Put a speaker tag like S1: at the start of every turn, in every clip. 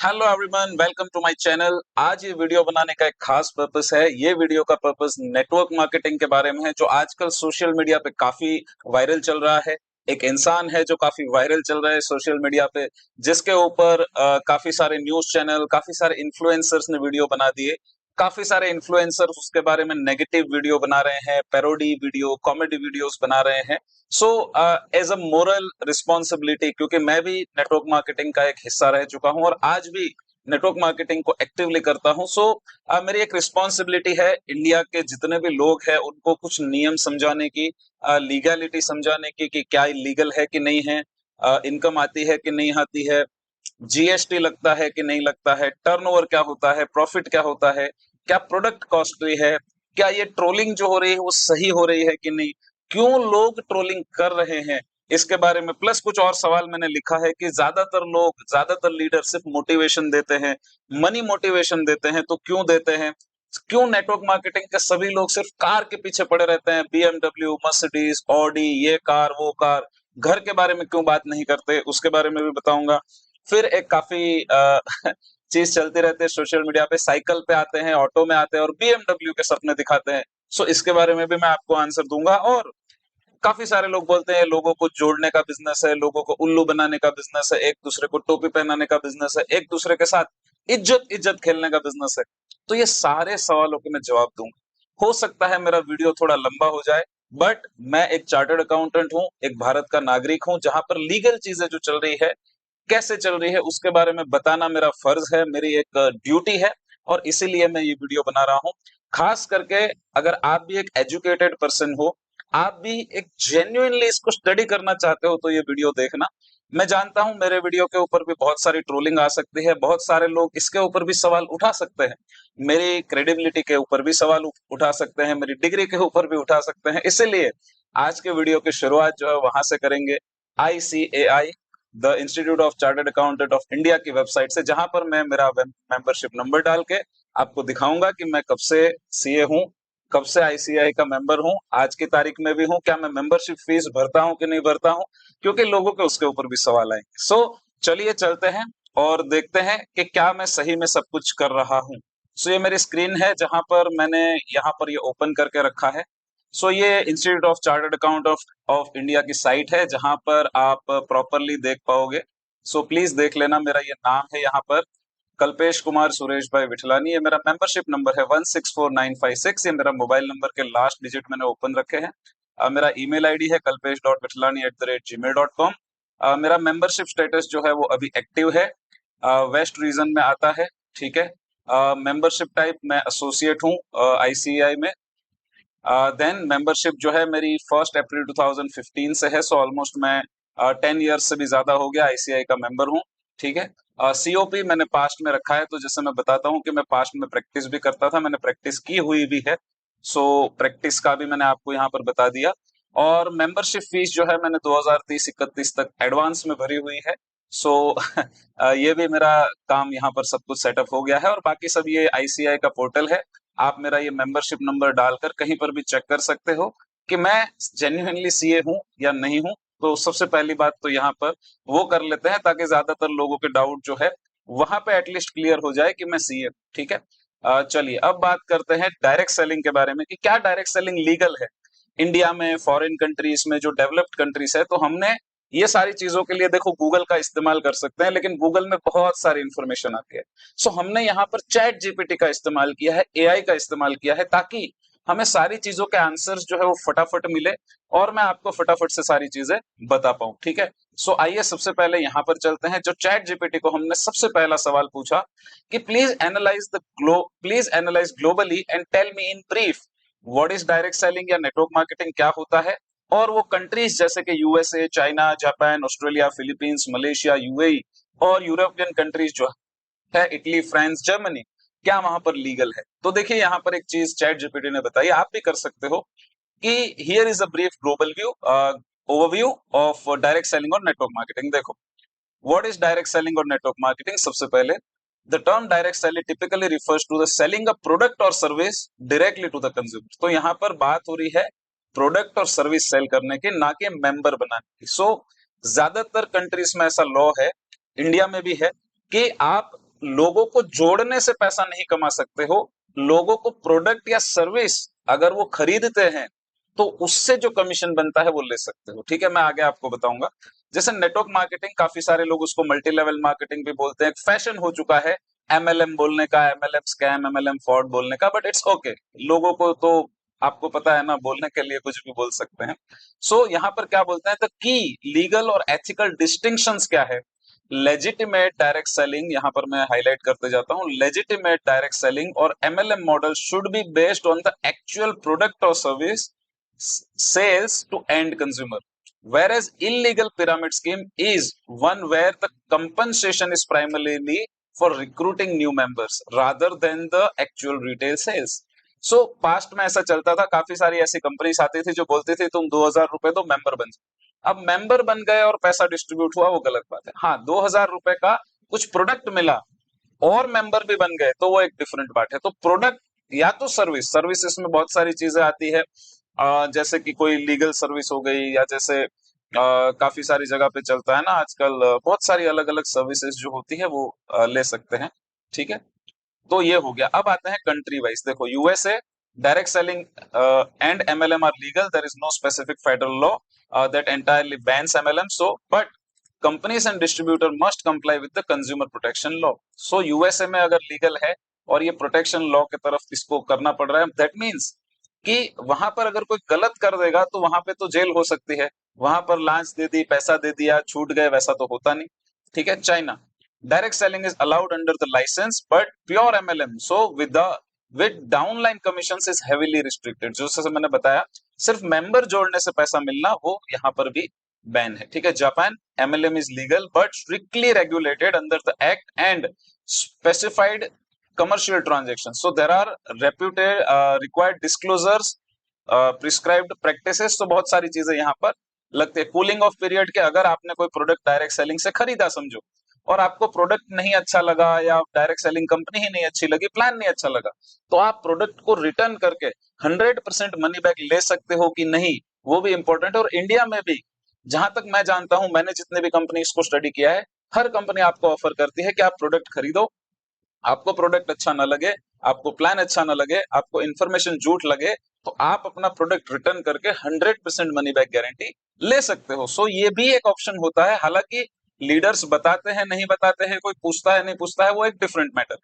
S1: Hello everyone, welcome to my channel. आज ये video बनाने का एक खास पर्पस है। ये वीडियो का पर्पस नेटवर्क मार्केटिंग के बारे में है, जो आजकल सोशल मीडिया पे काफी वायरल चल रहा है। एक इंसान है जो काफी वायरल चल रहा है सोशल मीडिया पे, जिसके ऊपर काफी सारे न्यूज चैनल, काफी सारे इन्फ्लुएंसर्स ने वीडियो बना दिए। काफी सारे इन्फ्लुएंसर्स उसके बारे में नेगेटिव वीडियो बना रहे हैं, पैरोडी वीडियो, कॉमेडी वीडियोस बना रहे हैं। So as a moral responsibility, क्योंकि मैं भी नेटवर्क मार्केटिंग का एक हिस्सा रह चुका हूं और आज भी नेटवर्क मार्केटिंग को एक्टिवली करता हूं। सो मेरी एक रिस्पॉन्सिबिलिटी है इंडिया के जितने भी लोग हैं उनको कुछ नियम समझाने की, लीगैलिटी समझाने की कि क्या लीगल है कि नहीं है, इनकम आती है कि नहीं आती है, जीएसटी लगता है कि नहीं लगता है, टर्नओवर क्या होता है, प्रॉफिट क्या होता है, क्या प्रोडक्ट कॉस्टली है, क्या ये ट्रोलिंग जो हो रही है वो सही हो रही है कि नहीं, क्यों लोग ट्रोलिंग कर रहे हैं, इसके बारे में। प्लस कुछ और सवाल मैंने लिखा है कि ज्यादातर लीडर सिर्फ मोटिवेशन देते हैं, मनी मोटिवेशन देते हैं, तो क्यों देते हैं? क्यों नेटवर्क मार्केटिंग के सभी लोग सिर्फ कार के पीछे पड़े रहते हैं, बीएमडब्ल्यू, मर्सिडीज, ऑडी, ये कार वो कार, घर के बारे में क्यों बात नहीं करते, उसके बारे में भी बताऊंगा। फिर एक काफी चीज चलती रहती है सोशल मीडिया पे, साइकिल पे आते हैं, ऑटो में आते हैं और बीएमडब्ल्यू के सपने दिखाते हैं। सो इसके बारे में भी मैं आपको आंसर दूंगा। और काफी सारे लोग बोलते हैं लोगों को जोड़ने का बिजनेस है, लोगों को उल्लू बनाने का बिजनेस है, एक दूसरे को टोपी पहनाने का बिजनेस है, एक दूसरे के साथ इज्जत इज्जत खेलने का बिजनेस है। तो ये सारे सवालों के मैं जवाब दूंगा। हो सकता है मेरा वीडियो थोड़ा लंबा हो जाए, बट मैं एक चार्टर्ड अकाउंटेंट हूँ, एक भारत का नागरिक हूँ, जहां पर लीगल चीजें जो चल रही है, कैसे चल रही है, उसके बारे में बताना मेरा फर्ज है, मेरी एक ड्यूटी है। और इसीलिए मैं ये वीडियो बना रहा हूँ। खास करके अगर आप भी एक एजुकेटेड पर्सन हो, आप भी एक जेन्युइनली इसको स्टडी करना चाहते हो, तो ये वीडियो देखना। मैं जानता हूं मेरे वीडियो के ऊपर भी बहुत सारी ट्रोलिंग आ सकती है, बहुत सारे लोग इसके ऊपर भी सवाल उठा सकते हैं, मेरी क्रेडिबिलिटी के ऊपर भी सवाल उठा सकते हैं, मेरी डिग्री के ऊपर भी उठा सकते हैं। इसीलिए आज के वीडियो की शुरुआत जो है वहां से करेंगे, ICAI, the institute of chartered accountant of India की वेबसाइट से, जहां पर मैं मेरा मेंबरशिप नंबर डाल के आपको दिखाऊंगा कि मैं कब से सीए हूं, कब से आईसीआई का मेंबर हूं, आज की तारीख में भी हूं, क्या मैं मेंबरशिप फीस भरता हूं कि नहीं भरता हूं, क्योंकि लोगों के उसके ऊपर भी सवाल आएंगे। सो चलिए चलते हैं और देखते हैं कि क्या मैं सही में सब कुछ कर रहा हूं। सो ये मेरी स्क्रीन है जहां पर मैंने यहाँ पर ये ओपन करके रखा है। सो ये institute of chartered account of India की साइट है, जहां पर आप प्रॉपरली देख पाओगे। सो प्लीज देख लेना। मेरा ये नाम है यहाँ पर, कल्पेश कुमार सुरेश भाई विठलानी। ये मेरा मेंबरशिप नंबर है 164956। ये मेरा मोबाइल नंबर के लास्ट डिजिट मैंने ओपन रखे हैं। मेरा ईमेल आईडी है kalpesh.vitlani@gmail.com। मेरा मेंबरशिप स्टेटस जो है वो अभी एक्टिव है, वेस्ट रीजन में आता है। ठीक है। मेंबरशिप टाइप मैं एसोसिएट हूँ आईसीआई में। देन मेंबरशिप जो है मेरी 1 अप्रैल 2015 से है। सो ऑलमोस्ट मैं 10 ईयर्स से भी ज्यादा हो गया आईसीआई का मेंबर हूँ। ठीक है। सीओपी मैंने पास्ट में रखा है, तो जैसे मैं बताता हूँ कि मैं पास्ट में प्रैक्टिस भी करता था, मैंने प्रैक्टिस की हुई भी है। सो प्रैक्टिस का भी मैंने आपको यहाँ पर बता दिया। और मेंबरशिप फीस जो है मैंने 2030-31 तक एडवांस में भरी हुई है। सो ये भी मेरा काम यहाँ पर सब कुछ सेटअप हो गया है। और बाकी सब ये आईसीआई का पोर्टल है, आप मेरा ये मेंबरशिप नंबर डालकर कहीं पर भी चेक कर सकते हो कि मैं जेन्युइनली सीए हूं या नहीं हूं। तो सबसे पहली बात तो यहाँ पर वो कर लेते हैं, ताकि ज्यादातर लोगों के डाउट जो है वहां पे एटलीस्ट क्लियर हो जाए कि मैं सीए हूं। ठीक है। चलिए अब बात करते हैं डायरेक्ट सेलिंग के बारे में, कि क्या डायरेक्ट सेलिंग लीगल है इंडिया में, फॉरेन कंट्रीज में, जो डेवलप्ड कंट्रीज है। तो हमने ये सारी चीजों के लिए देखो गूगल का इस्तेमाल कर सकते हैं, लेकिन गूगल में बहुत सारी इंफॉर्मेशन आती है। सो हमने यहाँ पर चैट जीपीटी का इस्तेमाल किया है, एआई का इस्तेमाल किया है, ताकि हमें सारी चीजों के आंसर्स जो है वो फटाफट मिले और मैं आपको फटाफट से सारी चीजें बता पाऊं। ठीक है। सो आइए सबसे पहले यहाँ पर चलते हैं। जो चैट जीपीटी को हमने सबसे पहला सवाल पूछा कि please analyse globally and tell me in brief what is direct selling या नेटवर्क मार्केटिंग क्या होता है। और वो कंट्रीज जैसे कि USA, China, Japan, Australia, Philippines, Malaysia, UAE और यूरोपियन कंट्रीज जो है, इटली, फ्रांस, जर्मनी, क्या वहां पर लीगल है। तो देखिए यहाँ पर एक चीज चैट जीपीटी ने बताई, आप भी कर सकते हो, कि here is a brief global view overview of direct selling और नेटवर्क मार्केटिंग। देखो, व्हाट इज डायरेक्ट सेलिंग और नेटवर्क मार्केटिंग। सबसे पहले, the term direct selling typically refers to the selling a product और service directly to the consumer. तो यहाँ पर बात हो रही है प्रोडक्ट और सर्विस सेल करने की, ना कि मेंबर बनाने की। सो ज्यादातर कंट्रीज में ऐसा लॉ है, इंडिया में भी है, कि आप लोगों को जोड़ने से पैसा नहीं कमा सकते हो, लोगों को प्रोडक्ट या सर्विस अगर वो खरीदते हैं तो उससे जो कमीशन बनता है वो ले सकते हो। ठीक है, मैं आगे आपको बताऊंगा। जैसे नेटवर्क मार्केटिंग, काफी सारे लोग उसको मल्टी लेवल मार्केटिंग भी बोलते हैं, फैशन हो चुका है एमएलएम बोलने का, एमएलएम स्कैम, एमएलएम फ्रॉड बोलने का, बट इट्स ओके। लोगों को तो आपको पता है ना, बोलने के लिए कुछ भी बोल सकते हैं। सो यहाँ पर क्या बोलते हैं, तो की लीगल और एथिकल डिस्टिंक्शंस क्या है। लेजिटिमेट डायरेक्ट सेलिंग, यहाँ पर मैं हाईलाइट करते जाता हूँ, लेजिटिमेट डायरेक्ट सेलिंग और MLM model should be based on the actual product और service sales to end consumer, whereas illegal pyramid scheme is one where the compensation is primarily for recruiting new members rather than the actual retail sales. So past में ऐसा चलता था, काफी सारी ऐसी companies आती थी जो बोलती थी तुम 2000 रुपए दो मेंबर बन जाओ। अब मेंबर बन गए और पैसा डिस्ट्रीब्यूट हुआ, वो गलत बात है। हाँ, 2000 रुपए का कुछ प्रोडक्ट मिला और मेंबर भी बन गए तो वो एक डिफरेंट बात है। तो प्रोडक्ट या तो सर्विस, सर्विसेज में बहुत सारी चीजें आती है, जैसे कि कोई लीगल सर्विस हो गई, या जैसे काफी सारी जगह पे चलता है ना आजकल, बहुत सारी अलग अलग सर्विसेज जो होती है वो ले सकते हैं। ठीक है, तो ये हो गया। अब आते हैं कंट्री वाइज। देखो USA, direct selling and MLM are legal, there is no specific federal law that entirely bans MLM, so but companies and distributor must comply with the consumer protection law. So USA में अगर legal है और ये protection law की तरफ इसको करना पड़ रहा है, दैट मीन्स कि वहां पर अगर कोई गलत कर देगा तो वहां पे तो जेल हो सकती है। वहां पर लांच दे दी, पैसा दे दिया, छूट गए, वैसा तो होता नहीं। ठीक है, China, direct selling is allowed under the licence but pure MLM so with downline commissions is heavily restricted. जो जैसे मैंने बताया, सिर्फ मेंबर जोड़ने से पैसा मिलना वो यहाँ पर भी बैन है। ठीक है, Japan, MLM is legal but strictly regulated under the act and specified commercial transactions, so there are reputed required disclosures, prescribed practices। तो बहुत सारी चीजें यहाँ पर लगते हैं। कूलिंग ऑफ पीरियड के, अगर आपने कोई प्रोडक्ट डायरेक्ट सेलिंग से खरीदा समझो, और आपको प्रोडक्ट नहीं अच्छा लगा या डायरेक्ट सेलिंग कंपनी ही नहीं अच्छी लगी, प्लान नहीं अच्छा लगा, तो आप प्रोडक्ट को रिटर्न करके 100% मनी बैक ले सकते हो कि नहीं, वो भी इंपॉर्टेंट है। और इंडिया में भी जहां तक मैं जानता हूं, मैंने जितने भी कंपनी को स्टडी किया है, हर कंपनी आपको ऑफर करती है कि आप प्रोडक्ट खरीदो, आपको प्रोडक्ट अच्छा ना लगे, आपको प्लान अच्छा ना लगे, आपको इन्फॉर्मेशन झूठ लगे, तो आप अपना प्रोडक्ट रिटर्न करके 100% मनी बैक गारंटी ले सकते हो। सो ये भी एक ऑप्शन होता है। हालांकि लीडर्स बताते हैं नहीं बताते हैं, कोई पूछता है नहीं पूछता है, वो एक डिफरेंट मैटर।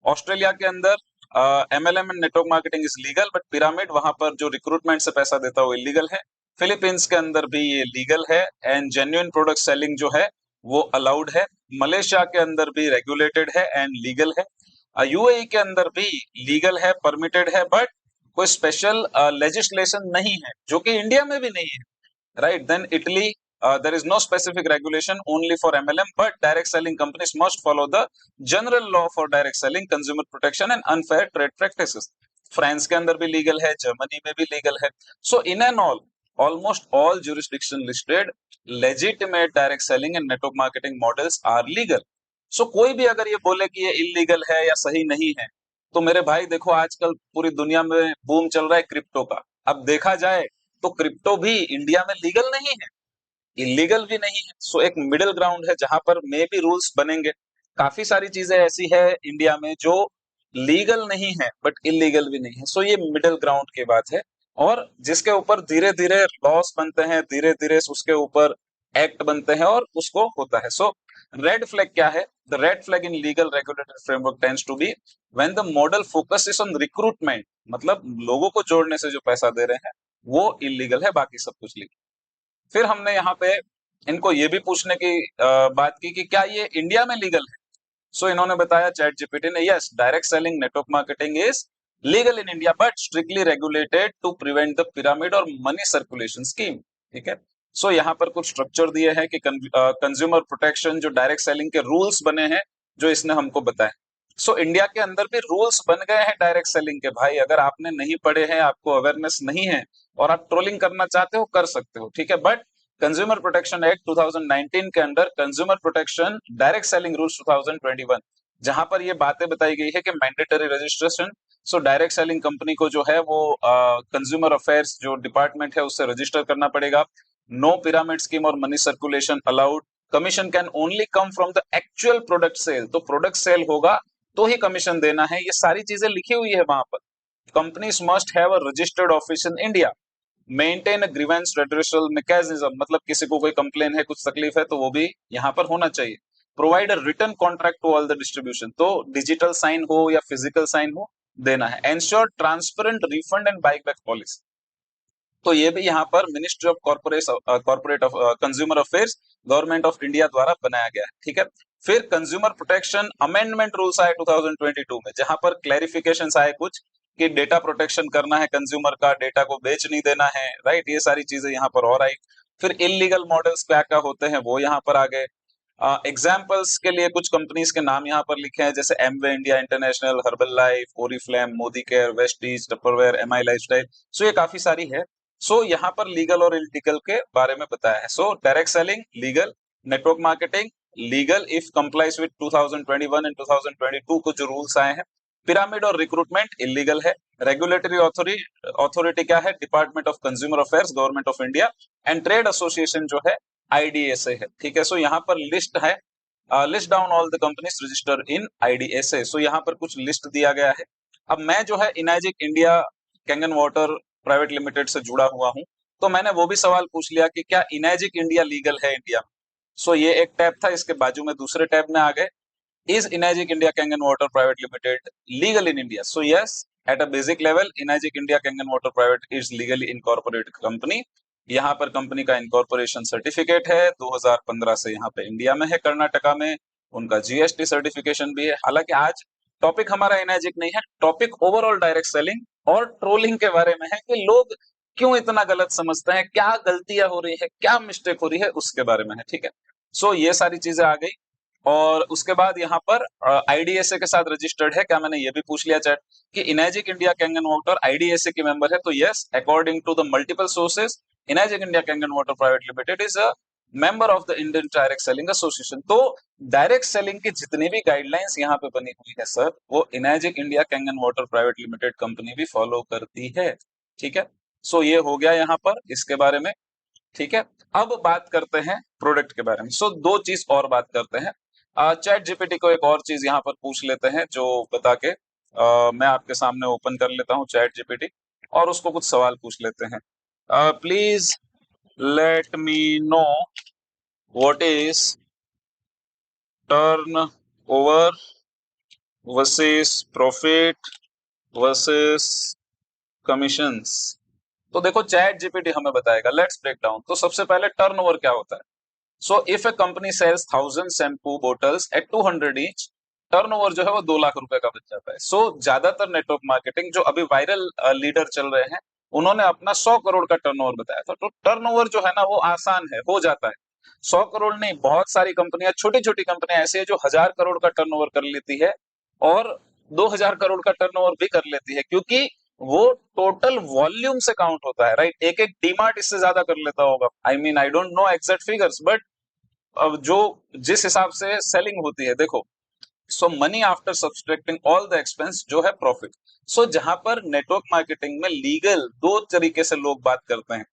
S1: ऑस्ट्रेलिया के अंदर MLM and network marketing is legal but pyramid, वहां पर जो रिक्रूटमेंट से पैसा देता है वो इलीगल है। फिलीपींस के अंदर भी ये लीगल है एंड जेन्युइन प्रोडक्ट सेलिंग जो है वो अलाउड है। मलेशिया के अंदर भी रेगुलेटेड है एंड लीगल है। यूएई के अंदर भी लीगल है, परमिटेड है, बट कोई स्पेशल लेजिस्लेशन नहीं है, जो कि इंडिया में भी नहीं है। Right, then Italy, there is no specific regulation only for MLM, but direct selling companies must follow the general law for direct selling, consumer protection and unfair trade practices. France के अंदर भी legal है, Germany में भी legal है। So in end all, almost all jurisdiction listed legitimate direct selling and network marketing models are legal. So कोई भी अगर ये बोले कि ये इलीगल है या सही नहीं है, तो मेरे भाई देखो, आजकल पूरी दुनिया में बूम चल रहा है क्रिप्टो का। अब देखा जाए तो क्रिप्टो भी इंडिया में लीगल नहीं है, इलीगल भी नहीं है। सो एक मिडिल ग्राउंड है जहां पर मे भी रूल्स बनेंगे। काफी सारी चीजें ऐसी है इंडिया में जो लीगल नहीं है बट इलीगल भी नहीं है। सो ये मिडिल ग्राउंड की बात है, और जिसके ऊपर धीरे धीरे लॉस बनते हैं, धीरे धीरे उसके ऊपर एक्ट बनते हैं और उसको होता है। सो रेड फ्लैग क्या है? The red flag in legal regulatory framework tends to be when the model focuses on recruitment, मतलब लोगों को जोड़ने से जो पैसा दे रहे हैं वो इलीगल है, बाकी सब कुछ लीगल। फिर हमने यहाँ पे इनको ये भी पूछने की बात की कि क्या ये इंडिया में लीगल है। सो इन्होंने बताया, चैट जीपीटी ने, yes, direct selling network marketing is legal in India but strictly regulated to prevent the pyramid और मनी सर्कुलेशन स्कीम। ठीक है, सो यहाँ पर कुछ स्ट्रक्चर दिए हैं कि कंज्यूमर प्रोटेक्शन, जो डायरेक्ट सेलिंग के रूल्स बने हैं, जो इसने हमको बताया। सो इंडिया के अंदर भी रूल्स बन गए हैं डायरेक्ट सेलिंग के। भाई अगर आपने नहीं पढ़े हैं, आपको अवेयरनेस नहीं है और आप ट्रोलिंग करना चाहते हो, कर सकते हो। ठीक है, बट कंज्यूमर प्रोटेक्शन एक्ट 2019 के under consumer protection direct selling rules 2021, जहां पर ये बातें बताई गई है कि mandatory registration. So direct selling company को जो है वो कंज्यूमर अफेयर्स जो डिपार्टमेंट है उससे रजिस्टर करना पड़ेगा। नो पिरामिड स्कीम और money circulation allowed, commission can only come from the actual product sale, तो प्रोडक्ट सेल होगा तो ही कमीशन देना है, ये सारी चीजें लिखी हुई है वहां पर। Companies must have a registered office in India, maintain a grievance redressal mechanism, मतलब किसी को कोई कंप्लेन है, कुछ तकलीफ है, तो वो भी यहाँ पर होना चाहिए। Provide a written contract to all the distribution, तो डिजिटल साइन हो या फिजिकल साइन हो देना है। Ensure transparent refund and buy back policy, तो ये भी यहाँ पर ministry of corporate of consumer affairs government of India द्वारा बनाया गया है, ठीक है। फिर कंज्यूमर प्रोटेक्शन अमेंडमेंट रूल्स आए 2022 में, जहां पर क्लैरिफिकेशंस आए कुछ कि डेटा प्रोटेक्शन करना है, कंज्यूमर का डेटा को बेच नहीं देना है, राइट, ये सारी चीजें यहाँ पर और आई। फिर इलीगल मॉडल्स क्या क्या होते हैं वो यहाँ पर आ गए। एग्जाम्पल्स के लिए कुछ कंपनीज के नाम यहाँ पर लिखे हैं, जैसे Amway India international, Herbalife, Oriflame, Modicare, Vestige, Tupperware, Mi lifestyle, so ये काफी सारी है। सो यहाँ पर लीगल और इलीगल के बारे में बताया है। So direct selling legal, network marketing legal if complies with 2021 and 2022 को जो रूल्स आए हैं। पिरामिड और रिक्रूटमेंट इलीगल है। रेगुलेटरी अथॉरिटी क्या है, department of consumer affairs government of India. And trade association जो है आईडीएसए है, ठीक है। सो यहाँ पर लिस्ट है, list down all the companies register in IDSA, so यहाँ पर कुछ लिस्ट दिया गया है। अब मैं जो है Enagic India Kangen water private limited से जुड़ा हुआ हूं, तो मैंने वो भी सवाल पूछ लिया कि क्या इनर्जिक इंडिया लीगल है इंडिया में। सो ये एक टैब था, इसके बाजू में दूसरे टैब में आ गए, is Enagic India Kangen water private limited legal in India. So yes, at a basic level Enagic India Kangen water private is legally incorporated company. यहाँ पर कंपनी का इनकॉर्पोरेशन सर्टिफिकेट है, 2015 से यहाँ पे इंडिया में है, कर्नाटका में। उनका जीएसटी सर्टिफिकेशन भी है। हालांकि आज टॉपिक हमारा इनर्जिक नहीं है, टॉपिक ओवरऑल डायरेक्ट सेलिंग और ट्रोलिंग के बारे में है कि लोग क्यों इतना गलत समझते हैं, क्या गलतियां हो रही है, क्या मिस्टेक हो रही है, उसके बारे में है, ठीक है। सो ये सारी चीजें आ गई। और उसके बाद यहाँ पर आईडीएसए के साथ रजिस्टर्ड है क्या, मैंने ये भी पूछ लिया चैट कि Enagic India Kangen water IDSA की मेंबर है, तो yes, according to the multiple sources Enagic India Kangen water private limited is a member of the Indian direct selling association. तो डायरेक्ट सेलिंग की जितनी भी गाइडलाइंस यहाँ पे बनी हुई है सर, वो Enagic India Kangen water private limited company भी फॉलो करती है, ठीक है। सो ये हो गया यहाँ पर इसके बारे में, ठीक है। अब बात करते हैं प्रोडक्ट के बारे में। सो दो चीज और बात करते हैं। चैट जीपीटी को एक और चीज यहाँ पर पूछ लेते हैं जो बता के मैं आपके सामने ओपन कर लेता हूँ चैट जीपीटी और उसको कुछ सवाल पूछ लेते हैं। Please let me know what is turn over versus profit versus commissions. तो देखो चैट जीपीटी हमें बताएगा, लेट्स ब्रेक डाउन। तो सबसे पहले टर्नओवर क्या होता है। So if a company sells 1000 shampoo bottles at 200 each, turnover जो है वो 2 लाख रुपए का बन जाता है। सो ज्यादातर नेटवर्क मार्केटिंग जो अभी वायरल लीडर चल रहे हैं, उन्होंने अपना 100 करोड़ का टर्नओवर बताया था। तो टर्नओवर जो है ना वो आसान है, हो जाता है। 100 करोड़ नहीं, बहुत सारी कंपनियां, छोटी छोटी कंपनियां ऐसी है जो 1000 करोड़ का टर्नओवर कर लेती है और 2000 करोड़ का टर्नओवर भी कर लेती है, क्योंकि वो टोटल वॉल्यूम से काउंट होता है, राइट। एक एक डीमार्ट इससे ज्यादा कर लेता होगा, I don't know exact figures, but अब जो जिस हिसाब से सेलिंग होती है देखो, so money after subtracting all the expense जो है प्रॉफिट। सो जहां पर नेटवर्क मार्केटिंग में लीगल दो तरीके से लोग बात करते हैं।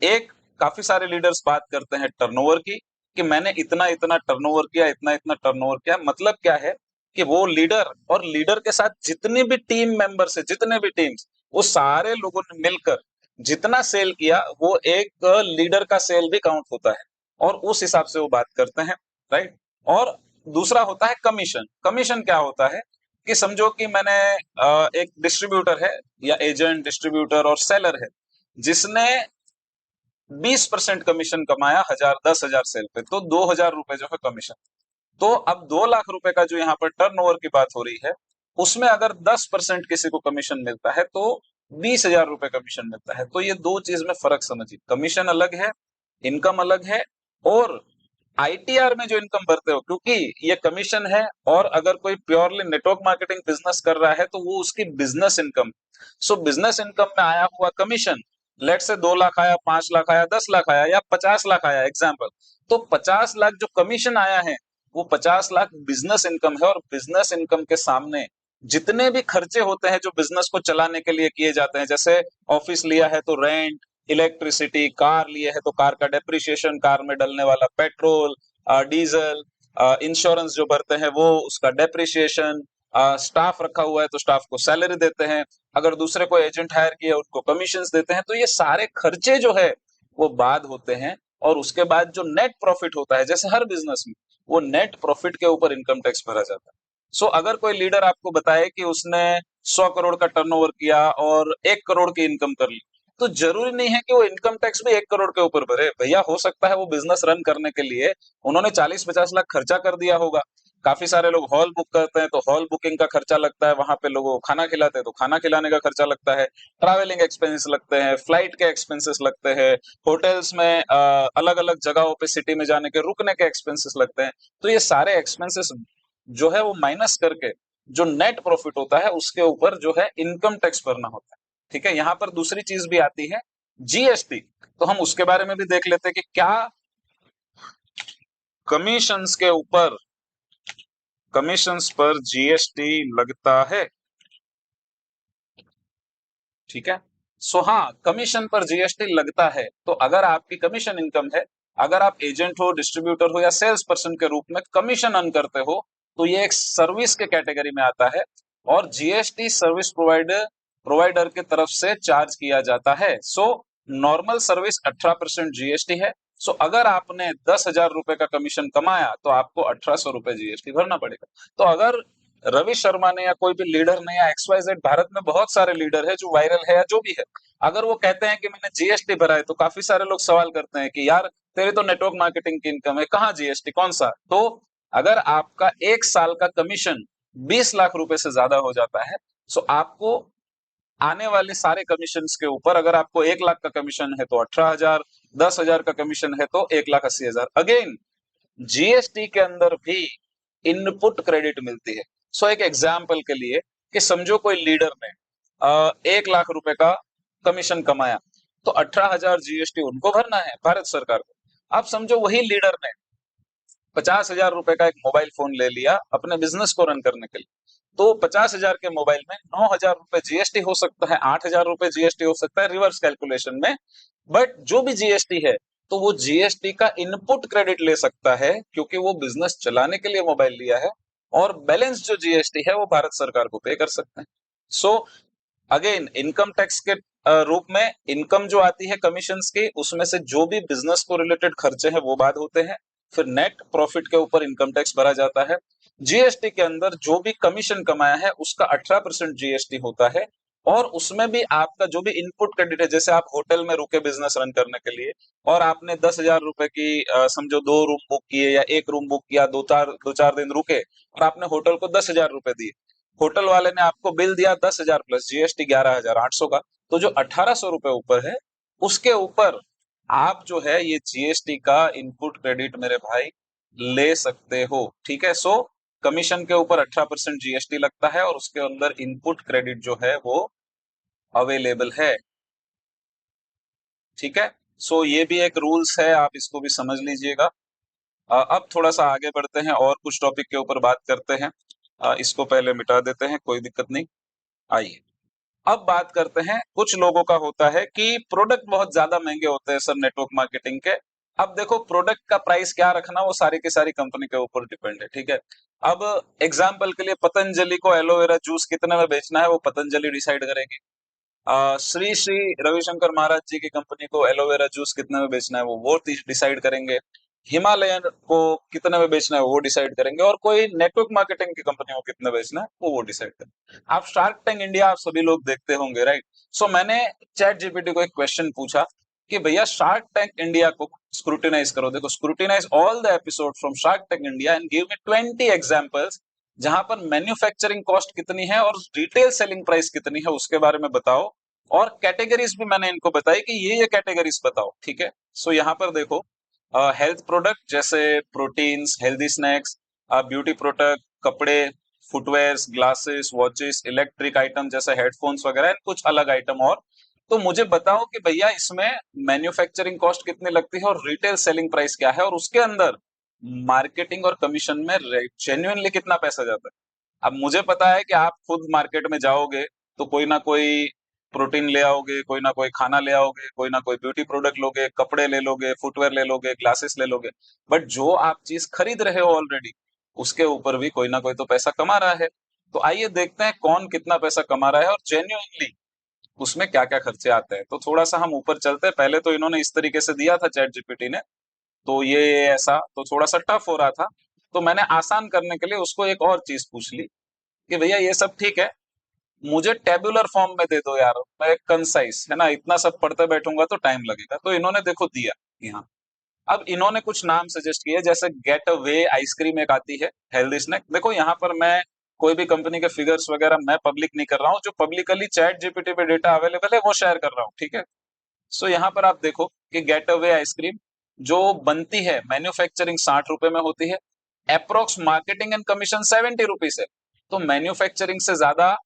S1: एक, काफी सारे लीडर्स बात करते हैं टर्नओवर की, कि मैंने इतना इतना टर्नओवर किया, इतना इतना टर्नओवर किया। मतलब क्या है कि वो लीडर और लीडर के साथ जितने भी टीम मेंबर्स है, जितने भी टीम्स, वो सारे लोगों ने मिलकर जितना सेल किया वो एक लीडर का सेल भी काउंट होता है और उस हिसाब से वो बात करते हैं, राइट। और दूसरा होता है कमीशन। कमीशन क्या होता है कि समझो कि मैंने एक डिस्ट्रीब्यूटर है या एजेंट, डिस्ट्रीब्यूटर और सेलर है, जिसने 20% कमीशन कमाया 10,000 सेल पे, तो 2,000 रुपए जो है कमीशन। तो अब 2 लाख रुपए का जो यहाँ पर टर्नओवर की बात हो रही है, उसमें अगर 10% किसी को कमीशन मिलता है तो 20,000 रुपए कमीशन मिलता है। तो ये दो चीज में फर्क समझिए, कमीशन अलग है, इनकम अलग है। और आईटीआर में जो इनकम भरते हो, क्योंकि ये कमीशन है, और अगर कोई प्योरली नेटवर्क मार्केटिंग बिजनेस कर रहा है तो वो उसकी बिजनेस इनकम। सो बिजनेस इनकम में आया हुआ कमीशन, लेट से 2 लाख आया, 5 लाख आया, 10 लाख आया या 50 लाख आया, एग्जाम्पल, तो 50 लाख जो कमीशन आया है वो 50 लाख बिजनेस इनकम है। और बिजनेस इनकम के सामने जितने भी खर्चे होते हैं जो बिजनेस को चलाने के लिए किए जाते हैं, जैसे ऑफिस लिया है तो रेंट, इलेक्ट्रिसिटी, कार लिए है तो कार का डेप्रिसिएशन, कार में डलने वाला पेट्रोल, डीजल, इंश्योरेंस जो भरते हैं वो, उसका डेप्रिसिएशन, स्टाफ रखा हुआ है तो स्टाफ को सैलरी देते हैं, अगर दूसरे को एजेंट हायर किया उनको कमीशंस देते हैं, तो ये सारे खर्चे जो है वो बाद होते हैं। और उसके बाद जो नेट प्रॉफिट होता है, जैसे हर बिजनेस में, वो नेट प्रॉफिट के ऊपर इनकम टैक्स भरा जाता है। सो अगर कोई लीडर आपको बताए कि उसने 100 करोड़ का टर्नओवर किया और 1 करोड़ की इनकम कर ली, तो जरूरी नहीं है कि वो इनकम टैक्स भी 1 करोड़ के ऊपर भरे भैया। हो सकता है वो बिजनेस रन करने के लिए उन्होंने 40-50 लाख खर्चा कर दिया होगा। काफी सारे लोग हॉल बुक करते हैं तो हॉल बुकिंग का खर्चा लगता है, वहां पे लोगों को खाना खिलाते हैं तो खाना खिलाने का खर्चा लगता है, ट्रैवलिंग एक्सपेंसेस लगते हैं, फ्लाइट के एक्सपेंसेस लगते हैं, होटल्स में अलग अलग जगहों पे सिटी में जाने के रुकने के एक्सपेंसेस लगते हैं। तो ये सारे एक्सपेंसेस जो है वो माइनस करके जो नेट प्रॉफिट होता है उसके ऊपर जो है इनकम टैक्स भरना होता है। ठीक है, यहाँ पर दूसरी चीज भी आती है, जीएसटी। तो हम उसके बारे में भी देख लेते हैं कि क्या कमीशंस के ऊपर, कमीशंस पर जीएसटी लगता है। ठीक है, सो हाँ, कमीशन पर जीएसटी लगता है। तो अगर आपकी कमीशन इनकम है, अगर आप एजेंट हो, डिस्ट्रीब्यूटर हो या सेल्स पर्सन के रूप में कमीशन अर्न करते हो, तो ये एक सर्विस के कैटेगरी में आता है और जीएसटी सर्विस प्रोवाइडर प्रोवाइडर के तरफ से चार्ज किया जाता है। सो नॉर्मल सर्विस 18% जीएसटी है। सो अगर आपने 10,000 रुपए का कमीशन कमाया तो आपको 1800 रुपए जीएसटी भरना पड़ेगा। तो अगर रवि शर्मा ने या कोई भी लीडर ने या XYZ, भारत में बहुत सारे लीडर है जो वायरल है या जो भी है, अगर वो कहते हैं कि मैंने जीएसटी भरा है, तो काफी सारे लोग सवाल करते हैं कि यार तेरी तो नेटवर्क मार्केटिंग की इनकम है, कहाँ जीएसटी, कौन सा। तो अगर आपका 1 साल का कमीशन 20 लाख रुपए से ज्यादा हो जाता है, सो आपको आने वाले सारे कमीशन के ऊपर, अगर आपको 1 लाख का कमीशन है तो 18,000, 10,000 का कमीशन है तो 1,80,000। अगेन जीएसटी के अंदर भी इनपुट क्रेडिट मिलती है। सो एक एग्जाम्पल के लिए, कि समझो कोई लीडर ने 1 लाख रुपए का कमीशन कमाया, तो 18,000 जीएसटी उनको भरना है भारत सरकार को। अब समझो वही लीडर ने 50,000 रुपए का एक मोबाइल फोन ले लिया अपने बिजनेस को रन करने के लिए, तो 50,000 के मोबाइल में 9,000 रुपए जीएसटी हो सकता है, 8,000 रुपए जीएसटी हो सकता है रिवर्स कैलकुलेशन में। बट जो भी जीएसटी है, तो वो जीएसटी का इनपुट क्रेडिट ले सकता है क्योंकि वो बिजनेस चलाने के लिए मोबाइल लिया है, और बैलेंस जो जीएसटी है वो भारत सरकार को पे कर सकते हैं। सो अगेन इनकम टैक्स के रूप में इनकम जो आती है कमीशंस की, उसमें से जो भी बिजनेस को रिलेटेड खर्चे हैं वो बाद होते हैं, फिर नेट प्रॉफिट के ऊपर इनकम टैक्स भरा जाता है। जीएसटी के अंदर जो भी कमीशन कमाया है उसका 18% जीएसटी होता है, और उसमें भी आपका जो भी इनपुट क्रेडिट है, जैसे आप होटल में रुके बिजनेस रन करने के लिए, और आपने 10,000 रुपए की समझो 2 रूम बुक किए या 1 रूम बुक किया, दो चार दिन रुके, और आपने होटल को 10,000 रुपए दिए, होटल वाले ने आपको बिल दिया 10,000 प्लस जीएसटी 11,800 का, तो जो 1,800 रुपए ऊपर है उसके ऊपर आप जो है ये जीएसटी का इनपुट क्रेडिट मेरे भाई ले सकते हो। ठीक है, सो कमीशन के ऊपर 18% जीएसटी लगता है और उसके अंदर इनपुट क्रेडिट जो है वो अवेलेबल है। ठीक है, सो ये भी एक रूल्स है, आप इसको भी समझ लीजिएगा। अब थोड़ा सा आगे बढ़ते हैं और कुछ टॉपिक के ऊपर बात करते हैं। इसको पहले मिटा देते हैं, कोई दिक्कत नहीं। आइए अब बात करते हैं, कुछ लोगों का होता है कि प्रोडक्ट बहुत ज्यादा महंगे होते हैं सर नेटवर्क मार्केटिंग के। अब देखो, प्रोडक्ट का प्राइस क्या रखना वो सारी की सारी कंपनी के ऊपर डिपेंड है। ठीक है, अब एग्जाम्पल के लिए पतंजलि को एलोवेरा जूस कितने में बेचना है वो पतंजलि डिसाइड करेगी। श्री श्री रविशंकर महाराज जी की कंपनी को एलोवेरा जूस कितने में बेचना है वो डिसाइड करेंगे। हिमालयन को कितने में बेचना है वो डिसाइड करेंगे, और कोई नेटवर्क मार्केटिंग की कंपनी को कितने बेचना है वो डिसाइड करेंगे। आप शार्क टैंक इंडिया आप सभी लोग देखते होंगे, राइट। सो मैंने चैट जीपीटी को एक क्वेश्चन पूछा कि भैया शार्क टैंक इंडिया को स्क्रूटिनाइज करो, देखो scrutinise all the episode from shark tank India and give me 20 examples जहां पर मैन्युफैक्चरिंग कॉस्ट कितनी है और रिटेल सेलिंग प्राइस कितनी है उसके बारे में बताओ, और कैटेगरीज भी मैंने इनको बताई कि ये कैटेगरीज बताओ। ठीक है, सो यहाँ पर देखो, हेल्थ प्रोडक्ट जैसे proteins, healthy snacks, beauty product, कपड़े, footwears, glasses, watches, electric item जैसे हेडफोन्स वगैरह, कुछ अलग आइटम और। तो मुझे बताओ कि भैया इसमें मैन्युफैक्चरिंग कॉस्ट कितनी लगती है और रिटेल सेलिंग प्राइस क्या है, और उसके अंदर मार्केटिंग और कमीशन में जेन्युइनली कितना पैसा जाता है। अब मुझे पता है कि आप खुद मार्केट में जाओगे तो कोई ना कोई प्रोटीन ले आओगे, कोई ना कोई खाना ले आओगे, कोई ना कोई ब्यूटी प्रोडक्ट लोगे, कपड़े ले लोगे, फुटवेयर ले लोगे, ग्लासेस ले लोगे, बट जो आप चीज खरीद रहे हो ऑलरेडी, उसके ऊपर भी कोई ना कोई तो पैसा कमा रहा है। तो आइए देखते हैं कौन कितना पैसा कमा रहा है और जेन्युइनली उसमें क्या क्या खर्चे आते हैं। तो थोड़ा सा हम ऊपर चलते हैं। पहले तो इन्होंने इस तरीके से दिया था चैट जीपीटी ने, तो ये ऐसा तो थोड़ा सा टफ हो रहा था, तो मैंने आसान करने के लिए उसको एक और चीज पूछ ली कि भैया ये सब ठीक है, मुझे टेबुलर फॉर्म में दे दो यार, मैं कंसाइज है ना, इतना सब पढ़ते बैठूंगा तो टाइम लगेगा। तो इन्होंने देखो दिया कि हाँ, अब इन्होंने कुछ नाम सजेस्ट किए, जैसे गेट अवे आइसक्रीम एक आती है, हेल्दी स्नैक। देखो यहाँ पर मैं कोई भी कंपनी के फिगर्स वगैरह मैं पब्लिक नहीं कर रहा हूँ, जो पब्लिकली चैट जीपीटी पे डेटा अवेलेबल है वो शेयर कर रहा हूँ, ठीक है। सो यहाँ पर आप देखो कि गेट अवे आइसक्रीम जो बनती है, मैन्युफैक्चरिंग 60 रुपए में होती है, approx marketing and commission 70 rupees है। तो मैन्युफैक्चरिंग से ज्यादा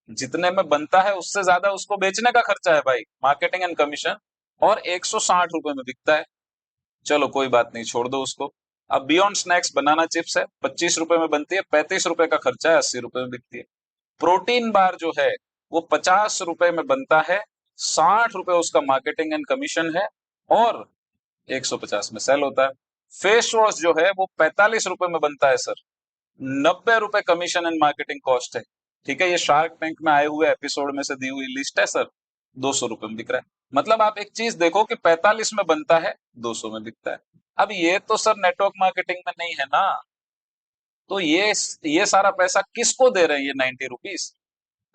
S1: जितने में बनता है उससे ज्यादा उसको बेचने का खर्चा है भाई, मार्केटिंग एंड कमीशन, और 160 रुपए में बिकता है। चलो कोई बात नहीं, छोड़ दो उसको। अब बियॉन्ड स्नैक्स बनाना चिप्स है, 25 रुपए में बनती है, 35 रुपए का खर्चा है, 80 रुपए में बिकती है। प्रोटीन बार जो है वो 50 रुपए में बनता है, 60 रुपए उसका मार्केटिंग एंड कमीशन है, और 150 में सेल होता है। फेस वॉश जो है वो 45 रुपए में बनता है सर, 90 रुपए कमीशन एंड मार्केटिंग कॉस्ट है। ठीक है, ये शार्क टैंक में आए हुए एपिसोड में से दी हुई लिस्ट है सर, 200 रुपए में बिक रहा है। मतलब आप एक चीज देखो कि 45 में बनता है, 200 में बिकता है। अब ये तो सर नेटवर्क मार्केटिंग में नहीं है ना, तो ये सारा पैसा किसको दे रहे हैं ये 90 रुपीज?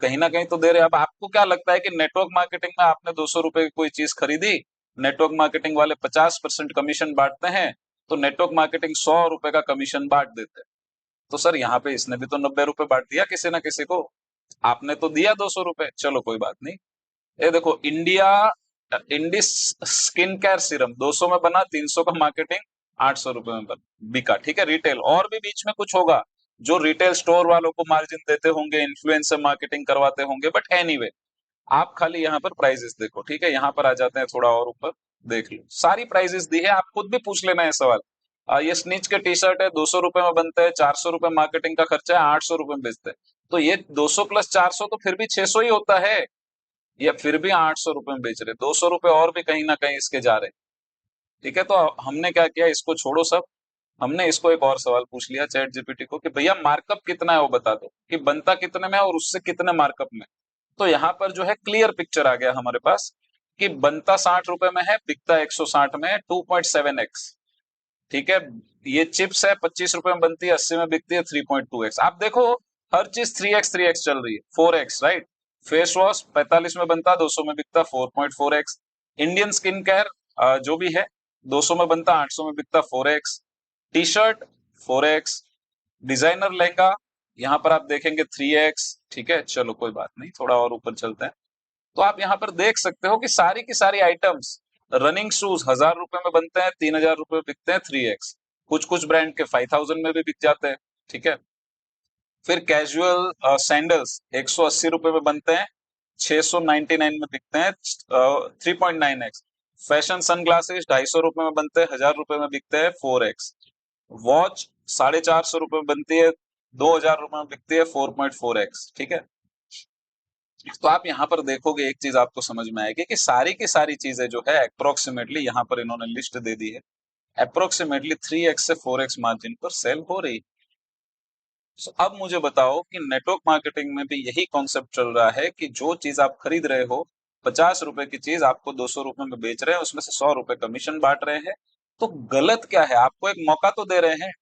S1: कहीं ना कहीं तो दे रहे हैं। अब आपको क्या लगता है कि नेटवर्क मार्केटिंग में आपने 200 रुपए की कोई चीज खरीदी, नेटवर्क मार्केटिंग वाले 50% कमीशन बांटते हैं, तो नेटवर्क मार्केटिंग 100 रुपए का कमीशन बांट देते हैं। तो सर यहाँ पे इसने भी तो 90 रुपए बांट दिया किसी ना किसी को, आपने तो दिया 200 रुपए, चलो कोई बात नहीं। ये देखो India Indus skin care serum 200 में बना, 300 का मार्केटिंग, 800 रुपए में बिका, ठीक है, रिटेल। और भी बीच में कुछ होगा जो रिटेल स्टोर वालों को मार्जिन देते होंगे, इन्फ्लुएंसर मार्केटिंग करवाते होंगे, बट एनीवे आप खाली यहाँ पर प्राइजेस देखो, ठीक है। यहाँ पर आ जाते हैं थोड़ा और ऊपर, देख लो सारी प्राइजेस दी है, आप खुद भी पूछ लेना है सवाल। ये स्निच के टी शर्ट है, 200 रुपए में बनता है, 400 रुपए मार्केटिंग का खर्चा है, 800 रुपए में बेचते हैं। तो ये 200 प्लस 400 तो फिर भी 600 ही होता है, ये फिर भी 800 रुपए में बेच रहे, 200 रुपए और भी कहीं ना कहीं इसके जा रहे। ठीक है, तो हमने क्या किया, इसको छोड़ो सब, हमने इसको एक और सवाल पूछ लिया चैट जीपीटी को कि भैया मार्कअप कितना है वो बता दो, कि बनता कितने में है और उससे कितने मार्कअप में। तो यहाँ पर जो है क्लियर पिक्चर आ गया हमारे पास कि बनता 60 रुपए में है, बिकता 160 में है, 2.7x। ठीक है, ये चिप्स है, 25 रुपए में बनती है, 80 में बिकती है, 3.2x। आप देखो हर चीज 3x चल रही है, 4x राइट। फेस वॉश 45 में बनता, 200 में बिकता, 4.4x। इंडियन स्किन केयर जो भी है, 200 में बनता, 800 में बिकता, 4x। T shirt 4x। Designer lehenga यहाँ पर आप देखेंगे 3x। ठीक है, चलो कोई बात नहीं, थोड़ा और ऊपर चलते हैं। तो आप यहाँ पर देख सकते हो कि सारी की सारी आइटम्स, रनिंग शूज 1000 रुपए में बनते हैं, 3000 रुपए में बिकते हैं, 3x। कुछ कुछ ब्रांड के 5000 में भी बिक जाते हैं। ठीक है, फिर कैजुअल सैंडल्स 180 रुपए में बनते हैं, 699 में बिकते हैं, 3.9x। फैशन सनग्लासेस 250 रुपए में बनते हैं, 1000 रुपए में बिकते हैं, 4x। वॉच 450 रुपए में बनती है, 2000 रुपए में बिकती है, 4.4x। ठीक है, तो आप यहाँ पर देखोगे एक चीज आपको समझ में आएगी कि सारी की सारी चीजें जो है अप्रोक्सीमेटली, यहाँ पर इन्होंने लिस्ट दे दी है, अप्रोक्सीमेटली 3x से 4x मार्जिन पर सेल हो रही। So, अब मुझे बताओ कि नेटवर्क मार्केटिंग में भी यही कॉन्सेप्ट चल रहा है कि जो चीज आप खरीद रहे हो, 50 रुपए की चीज आपको 200 रुपए में बेच रहे हैं, उसमें से 100 रुपए कमीशन बांट रहे हैं। तो गलत क्या है, आपको एक मौका तो दे रहे हैं।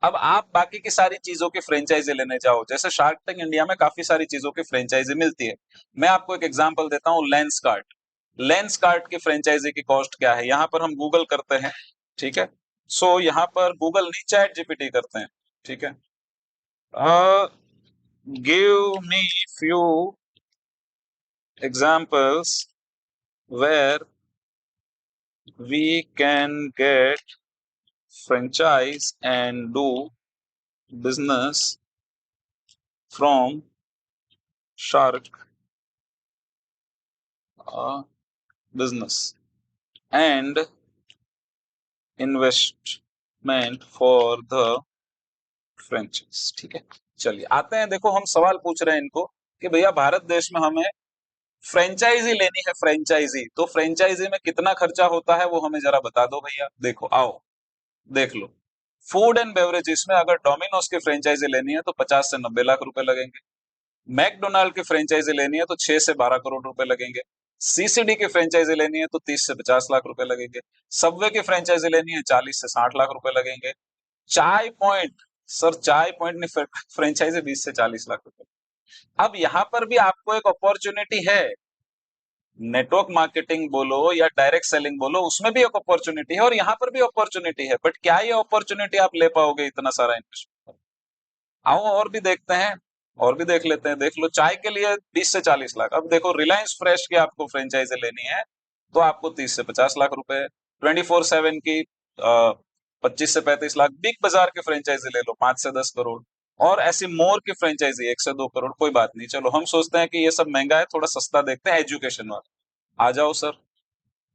S1: अब आप बाकी की सारी चीजों की फ्रेंचाइजी लेने जाओ, जैसे शार्क टैंक इंडिया में काफी सारी चीजों की फ्रेंचाइजी मिलती है। मैं आपको एक एग्जांपल देता हूँ, लेंस कार्ट। लेंस कार्ट की फ्रेंचाइजी की कॉस्ट क्या है, यहाँ पर हम गूगल करते हैं। ठीक है, सो यहाँ पर गूगल नहीं, चैट जीपीटी करते हैं। ठीक है, give me few examples where we can get franchise and do business from Shark business and investment for the franchise। ठीक है, चलिए आते हैं, देखो हम सवाल पूछ रहे हैं इनको कि भैया भारत देश में हमें फ्रेंचाइजी लेनी है, फ्रेंचाइजी, तो फ्रेंचाइजी में कितना खर्चा होता है वो हमें जरा बता दो भैया। देखो आओ देख लो। फूड एंड बेवरेजेस में अगर डोमिनोज की फ्रेंचाइजी लेनी है तो 50 से 90 लाख रुपए लगेंगे। मैकडोनाल्ड की फ्रेंचाइजी लेनी है तो 6 से 12 करोड़ रुपए लगेंगे। सीसीडी की फ्रेंचाइजी लेनी है तो 30 से 50 लाख रुपए लगेंगे। सबवे की फ्रेंचाइजी लेनी है 40 से 60 लाख रुपए लगेंगे। चाय पॉइंट, सर चाय पॉइंट ने फ्रेंचाइजी 20 से 40 लाख रुपए। अब यहाँ पर भी आपको एक अपॉर्चुनिटी है। नेटवर्क मार्केटिंग बोलो या डायरेक्ट सेलिंग बोलो, उसमें भी एक अपॉर्चुनिटी है और यहाँ पर भी अपॉर्चुनिटी है, बट क्या ये अपॉर्चुनिटी आप ले पाओगे इतना सारा इन्वेस्टमेंट? आओ और भी देखते हैं, और भी देख लेते हैं। देख लो चाय के लिए 20 से 40 लाख। अब देखो रिलायंस फ्रेश की आपको फ्रेंचाइजी लेनी है तो आपको 30 से 50 लाख रुपए। 24/7 की 25 से 35 लाख। बिग बाजार की फ्रेंचाइजी ले लो 5 से 10 करोड़। और ऐसी मोर की फ्रेंचाइजी 1 से 2 करोड़। कोई बात नहीं, चलो हम सोचते हैं कि ये सब महंगा है, थोड़ा सस्ता देखते हैं, एजुकेशन वाला। आ जाओ सर,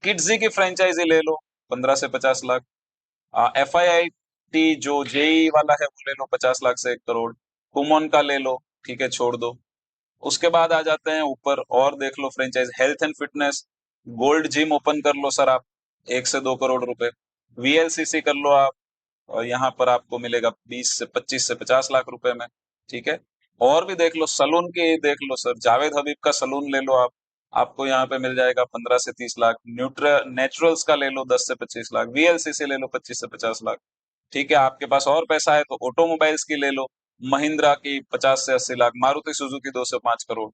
S1: किड्जी की फ्रेंचाइजी ले लो 15 से 50 लाख। FIIT जो जेई वाला है वो ले लो 50 लाख से 1 करोड़। कुमोन का ले लो, ठीक है छोड़ दो। उसके बाद आ जाते हैं ऊपर और देख लो franchise health and fitness. Gold gym open कर लो सर आप, 1 से 2 करोड़ रुपए। VLCC कर लो आप, और यहाँ पर आपको मिलेगा 25 से 50 लाख रुपए में, ठीक है। और भी देख लो, सलून की देख लो सर, जावेद हबीब का सलून ले लो आप, आपको यहाँ पे मिल जाएगा 15 से 30 लाख। नेचुरल्स का ले लो 10 से 25 लाख। VLCC ले लो 25 से 50 लाख, ठीक है। आपके पास और पैसा है तो ऑटोमोबाइल्स की ले लो, महिंद्रा की 50 से 80 लाख, मारुति सुजुकी 2 से 5 crore.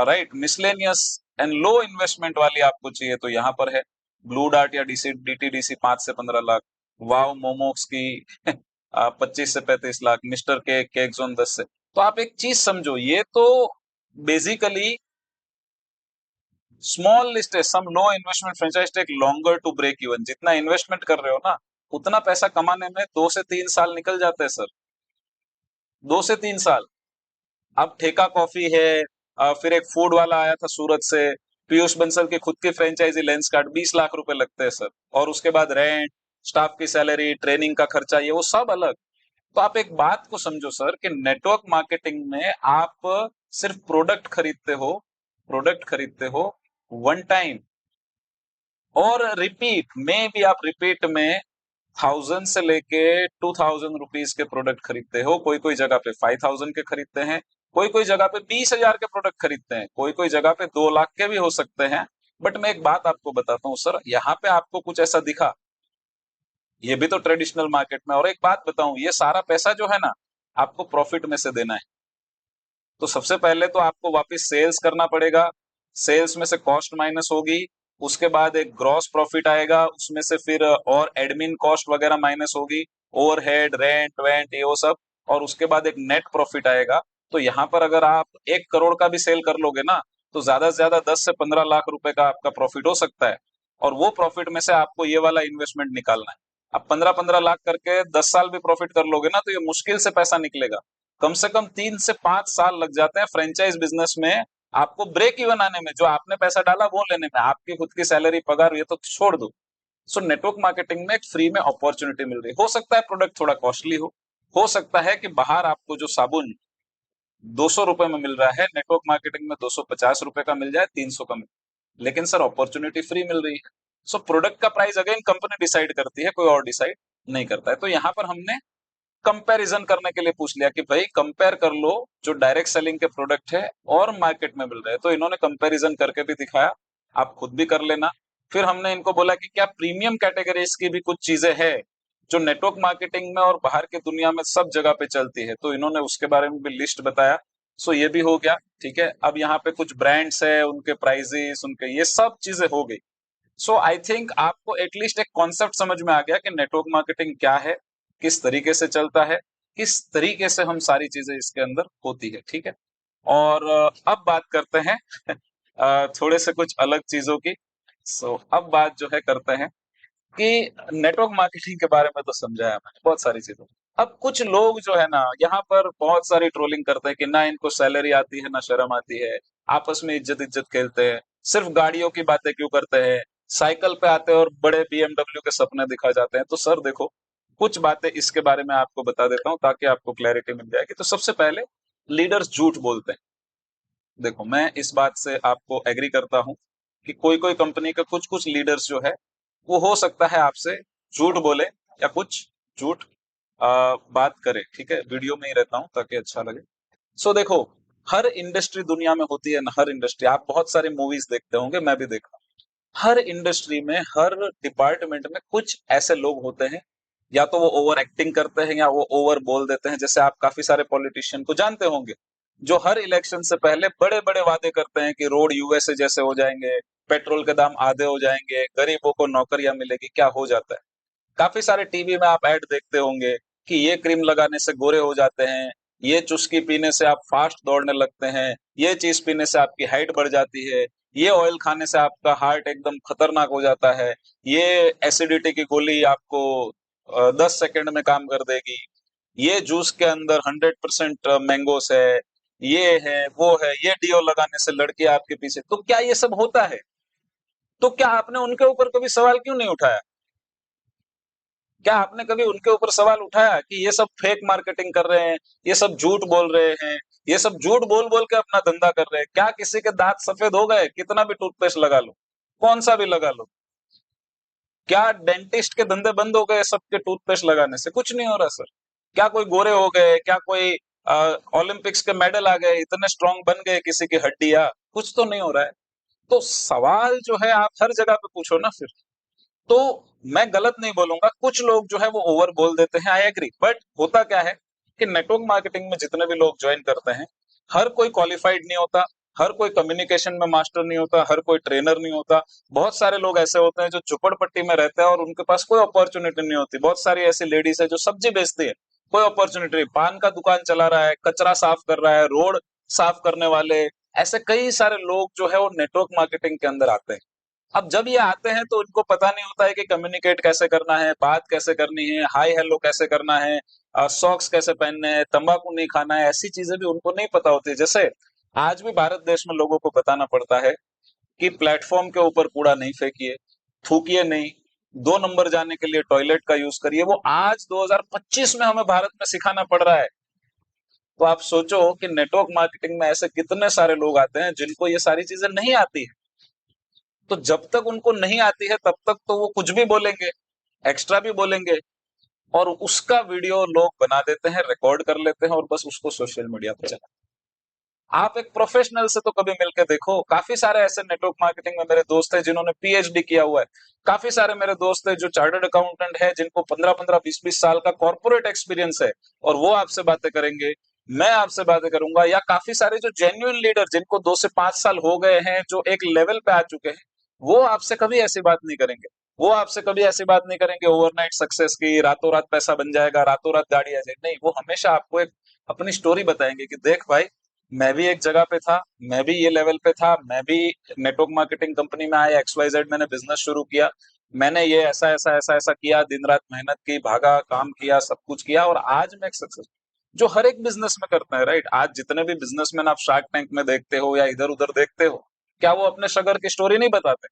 S1: Right, miscellaneous and low investment वाली आपको चाहिए तो यहाँ पर है ब्लू डार्ट या DTDC 5 से 15 लाख। वाव मोमोक्स की 25 से 35 लाख। मिस्टर के केक जोन 10 से। तो आप एक चीज समझो, ये तो बेसिकली स्मॉल लिस्ट है। Some low investment franchise take longer to break even. जितना इन्वेस्टमेंट कर रहे हो ना, उतना पैसा कमाने में 2 से 3 साल निकल जाते हैं सर, 2 से 3 साल। अब ठेका कॉफी है, फिर एक फूड वाला आया था सूरत से, पीयूष बंसल की खुद की फ्रेंचाइजी लेंस कार्ड, 20 लाख रुपए लगते हैं सर। और उसके बाद रेंट, स्टाफ की सैलरी, ट्रेनिंग का खर्चा, ये वो सब अलग। तो आप एक बात को समझो सर कि नेटवर्क मार्केटिंग में आप सिर्फ प्रोडक्ट खरीदते हो वन टाइम, और रिपीट में भी आप रिपीट में 1000 से लेके 2000 रुपीज के प्रोडक्ट खरीदते हो। कोई कोई जगह पे 5000 के खरीदते हैं, कोई कोई जगह पे 20,000 के प्रोडक्ट खरीदते हैं, कोई कोई जगह पे 2 लाख के भी हो सकते हैं। बट मैं एक बात आपको बताता हूँ सर, यहाँ पे आपको कुछ ऐसा दिखा, ये भी तो ट्रेडिशनल मार्केट में। और एक बात बताऊं, ये सारा पैसा जो है ना, आपको प्रॉफिट में से देना है। तो सबसे पहले तो आपको वापस सेल्स करना पड़ेगा, सेल्स में से कॉस्ट माइनस होगी, उसके बाद एक ग्रॉस प्रॉफिट आएगा, उसमें से फिर और एडमिन कॉस्ट वगैरह माइनस होगी, ओवरहेड, रेंट वेंट, ये वो सब, और उसके बाद एक नेट प्रॉफिट आएगा। तो यहाँ पर अगर आप 1 करोड़ का भी सेल कर लोगे ना, तो ज्यादा से ज्यादा 10 से 15 लाख रुपए का आपका प्रॉफिट हो सकता है। और वो प्रॉफिट में से आपको ये वाला इन्वेस्टमेंट निकालना है। अब 15-15 लाख करके 10 साल भी प्रॉफिट कर लोगे ना, तो ये मुश्किल से पैसा निकलेगा। कम से कम 3 से 5 साल लग जाते हैं फ्रेंचाइज बिजनेस में आपको ब्रेक इवन आने में। जो आपने पैसा डाला वो लेने में, आपकी खुद की सैलरी, पगार, ये तो छोड़ दो। सो नेटवर्क मार्केटिंग में एक फ्री में अपॉर्चुनिटी मिल रही है। हो सकता है प्रोडक्ट थोड़ा कॉस्टली हो सकता है कि बाहर आपको जो साबुन 200 रुपए में मिल रहा है, नेटवर्क मार्केटिंग में 250 रुपए का मिल जाए, 300 का मिल, लेकिन सर अपॉर्चुनिटी फ्री मिल रही है। सो प्रोडक्ट का प्राइस अगेन कंपनी डिसाइड करती है, कोई और डिसाइड नहीं करता है। तो यहाँ पर हमने कंपैरिजन करने के लिए पूछ लिया कि भाई कंपेयर कर लो जो डायरेक्ट सेलिंग के प्रोडक्ट है और मार्केट में मिल रहे हैं। तो इन्होंने कंपैरिजन करके भी दिखाया, आप खुद भी कर लेना। फिर हमने इनको बोला कि क्या प्रीमियम कैटेगरीज की भी कुछ चीजें हैं जो नेटवर्क मार्केटिंग में और बाहर की दुनिया में सब जगह पे चलती है, तो इन्होंने उसके बारे में भी लिस्ट बताया। सो ये भी हो गया, ठीक है। अब यहाँ पे कुछ ब्रांड्स है, उनके प्राइजेस, उनके ये सब चीजें हो गई। सो आई थिंक आपको एटलीस्ट एक कॉन्सेप्ट समझ में आ गया कि नेटवर्क मार्केटिंग क्या है, किस तरीके से चलता है, किस तरीके से हम सारी चीजें इसके अंदर होती है, ठीक है। और अब बात करते हैं थोड़े से कुछ अलग चीजों की। सो अब बात जो है करते हैं कि नेटवर्क मार्केटिंग के बारे में तो समझाया मैंने बहुत सारी चीजों। अब कुछ लोग जो है ना, यहाँ पर बहुत सारी ट्रोलिंग करते हैं कि ना इनको सैलरी आती है ना शर्म आती है, आपस में इज्जत इज्जत खेलते हैं, सिर्फ गाड़ियों की बातें क्यों करते हैं, साइकिल पे आते हैं और बड़े BMW के सपने दिखा जाते हैं। तो सर देखो, कुछ बातें इसके बारे में आपको बता देता हूँ ताकि आपको क्लैरिटी मिल जाएगी। तो सबसे पहले, लीडर्स झूठ बोलते हैं। देखो, मैं इस बात से आपको एग्री करता हूँ कि कोई-कोई कंपनी के कुछ-कुछ लीडर्स जो है, वो हो सकता है आपसे झूठ बोले या कुछ झूठ बात करे, ठीक है? वीडियो में ही रहता हूँ ताकि अच्छा लगे। सो देखो, हर इंडस्ट्री दुनिया में होती है ना, हर इंडस्ट्री आप बहुत सारी मूवीज़ देखते होंगे, मैं भी देखता हूँ। हर इंडस्ट्री में, हर डिपार्टमेंट में कुछ ऐसे लोग होते हैं, या तो वो ओवर एक्टिंग करते हैं या वो ओवर बोल देते हैं। जैसे आप काफ़ी सारे पॉलिटिशियन को जानते होंगे, जो हर इलेक्शन से पहले बड़े-बड़े वादे करते हैं कि रोड यूएसए जैसे हो जाएँगे, पेट्रोल के दाम आधे हो जाएँगे, गरीबों को नौकरियाँ मिलेगी, क्या हो जाता है। काफ़ी सारे टीवी में आप ऐड देखते होंगे कि ये क्रीम लगाने से गोरे हो जाते हैं, ये चुस्की पीने से आप फास्ट दौड़ने लगते हैं, ये चीज़ पीने से आपकी हाइट बढ़ जाती है, ये ऑयल खाने से आपका हार्ट एकदम खतरनाक हो जाता है, ये एसिडिटी की गोली आपको 10 सेकंड में काम कर देगी, ये जूस के अंदर 100% मैंगोस है, ये है, वो है, ये डियो लगाने से लड़की आपके पीछे। तो क्या ये सब होता है? तो क्या आपने उनके ऊपर कभी सवाल क्यों नहीं उठाया? क्या आपने कभी उनके ऊपर सवाल उठाया कि ये सब फेक मार्केटिंग कर रहे हैं, ये सब झूठ बोल रहे हैं, ये सब झूठ बोल-बोल के अपना धंधा कर रहे हैं? क्या किसी के दांत सफेद हो गए? कितना भी टूथपेस्ट लगा लो, कौन-सा भी लगा लो। क्या डेंटिस्ट के धंधे बंद हो गए सबके टूथपेस्ट लगाने से? कुछ नहीं हो रहा सर। क्या कोई गोरे हो गए? क्या कोई ओलंपिक्स के मेडल आ गए? इतने स्ट्रांग बन गए किसी की हड्डियाँ? कुछ तो नहीं हो रहा है। तो सवाल जो है आप हर जगह पे पूछो ना फिर। तो मैं गलत नहीं बोलूंगा, कुछ लोग जो है वो ओवर बोल देते हैं, आई एग्री। बट होता क्या है कि नेटवर्क मार्केटिंग में जितने भी लोग ज्वाइन करते हैं, हर कोई क्वालिफाइड नहीं होता, हर कोई कम्युनिकेशन में मास्टर नहीं होता, हर कोई ट्रेनर नहीं होता। बहुत सारे लोग ऐसे होते हैं जो झुपड़पट्टी में रहते हैं और उनके पास कोई अपॉर्चुनिटी नहीं होती। बहुत सारी ऐसी लेडीज है जो सब्जी बेचती है, कोई अपॉर्चुनिटी नहीं, पान का दुकान चला रहा है, कचरा साफ कर रहा है, रोड साफ करने वाले, ऐसे कई सारे लोग जो है वो नेटवर्क मार्केटिंग के अंदर आते हैं। अब जब ये आते हैं तो इनको पता नहीं होता है कि कम्युनिकेट कैसे करना है, बात कैसे करनी है, हाय हेलो कैसे करना है, सॉक्स कैसे पहनने हैं, तंबाकू नहीं खाना है, ऐसी चीजें भी उनको नहीं पता होती। जैसे आज भी भारत देश में लोगों को बताना पड़ता है कि प्लेटफॉर्म के ऊपर कूड़ा नहीं फेंकिए, थूकिए नहीं, 2 नंबर जाने के लिए टॉयलेट का यूज करिए। वो आज 2025 में हमें भारत में सिखाना पड़ रहा है। तो आप सोचो कि नेटवर्क मार्केटिंग में ऐसे कितने सारे लोग आते हैं जिनको ये सारी चीजें नहीं आती है। तो जब तक उनको नहीं आती है तब तक तो वो कुछ भी बोलेंगे, एक्स्ट्रा भी बोलेंगे, और उसका वीडियो लोग बना देते हैं, रिकॉर्ड कर लेते हैं और बस उसको सोशल मीडिया पे चला। आप एक प्रोफेशनल से तो कभी मिलके देखो। काफी सारे ऐसे नेटवर्क मार्केटिंग में मेरे दोस्त हैं जिन्होंने पीएचडी किया हुआ है। काफी सारे मेरे दोस्त हैं जो चार्टर्ड अकाउंटेंट है, जिनको 15-15, 20-20 साल का कॉर्पोरेट एक्सपीरियंस है, और वो आपसे बातें करेंगे, मैं आपसे बातें करूंगा। या काफी सारे जो जेन्युइन लीडर जिनको 2 से 5 साल हो गए हैं, जो एक लेवल पे आ चुके हैं, वो आपसे कभी ऐसी बात नहीं करेंगे। वो आपसे कभी ऐसी बात नहीं करेंगे ओवरनाइट सक्सेस की, रातों रात पैसा बन जाएगा, रातों रात गाड़ी आ जाएगी। नहीं, वो हमेशा आपको एक अपनी स्टोरी बताएंगे कि देख भाई, मैं भी एक जगह पे था, मैं भी ये लेवल पे था, मैं भी नेटवर्क मार्केटिंग कंपनी में आया, XYZ मैंने बिजनेस शुरू किया, मैंने ये ऐसा ऐसा ऐसा ऐसा किया, दिन रात मेहनत की, भागा, काम किया, सब कुछ किया, और आज मैं एक सक्सेस। जो हर एक बिजनेस में करते हैं, राइट? आज जितने भी बिजनेसमैन आप शार्क टैंक में देखते हो या इधर उधर देखते हो, क्या वो अपने शगर की स्टोरी नहीं बताते?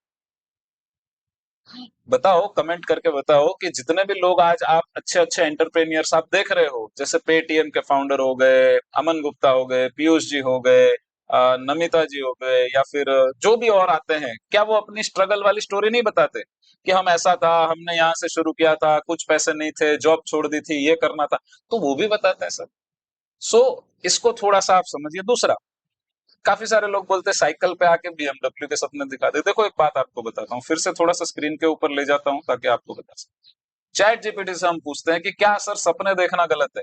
S1: बताओ, कमेंट करके बताओ कि जितने भी लोग आज आप अच्छे अच्छे एंटरप्रेन्योर्स आप देख रहे हो, जैसे पेटीएम के फाउंडर हो गए, अमन गुप्ता हो गए, पीयूष जी हो गए, नमिता जी हो गए, या फिर जो भी और आते हैं, क्या वो अपनी स्ट्रगल वाली स्टोरी नहीं बताते कि हम ऐसा था, हमने यहाँ से शुरू किया था, कुछ पैसे नहीं थे, जॉब छोड़ दी थी, ये करना था। तो वो भी बताते हैं सर। सो इसको थोड़ा सा आप समझिए। दूसरा, काफी सारे लोग बोलते हैं साइकिल पे आके बीएमडब्ल्यू के सपने दिखा दे। देखो, एक बात आपको बताता हूँ, फिर से थोड़ा सा स्क्रीन के ऊपर ले जाता हूँ ताकि आपको बता सकूं। चैट जीपीटी से हम पूछते हैं कि क्या सर सपने देखना गलत है?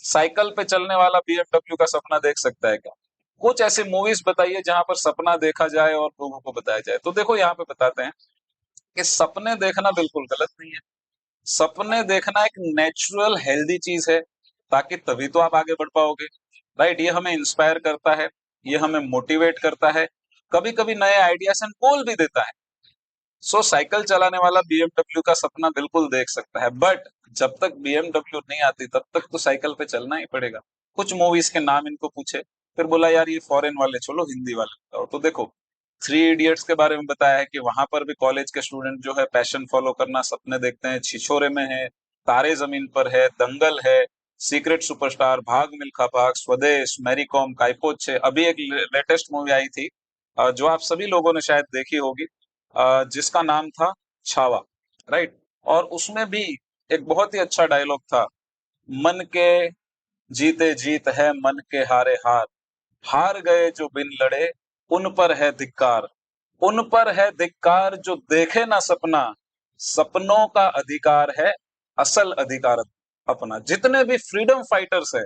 S1: साइकिल पे चलने वाला बीएमडब्ल्यू का सपना देख सकता है क्या? कुछ ऐसी मूवीज बताइए जहां पर सपना देखा जाए और लोगों को बताया जाए। तो देखो, यहाँ पे बताते हैं कि सपने देखना बिल्कुल गलत नहीं है। सपने देखना एक नेचुरल हेल्दी चीज है, ताकि तभी तो आप आगे बढ़ पाओगे, राइट? ये हमें इंस्पायर करता है, ये हमें मोटिवेट करता है, कभी कभी नए आइडियाज एंड गोल भी देता है। सो साइकिल चलाने वाला बीएमडब्ल्यू का सपना बिल्कुल देख सकता है, बट जब तक बीएमडब्ल्यू नहीं आती तब तक तो साइकिल पे चलना ही पड़ेगा। कुछ मूवीज के नाम इनको पूछे, फिर बोला यार ये फॉरेन वाले छोड़ो, हिंदी वाले बताओ। तो देखो, 3 इडियट्स के बारे में बताया है कि वहां पर भी कॉलेज के स्टूडेंट जो है पैशन फॉलो करना, सपने देखते हैं। छिछोरे में है, तारे जमीन पर है, दंगल है, सीक्रेट सुपरस्टार, भाग मिल्खा भाग, स्वदेश, मैरी कॉम, काइपोचे। अभी एक लेटेस्ट मूवी आई थी जो आप सभी लोगों ने शायद देखी होगी, जिसका नाम था छावा, राइट। और उसमें भी एक बहुत ही अच्छा डायलॉग था, मन के जीते जीत है, मन के हारे हार, हार गए जो बिन लड़े, उन पर है धिक्कार, उन पर है धिक्कार जो देखे ना सपना, सपनों का अधिकार है, असल अधिकार अपना। जितने भी फ्रीडम फाइटर्स है,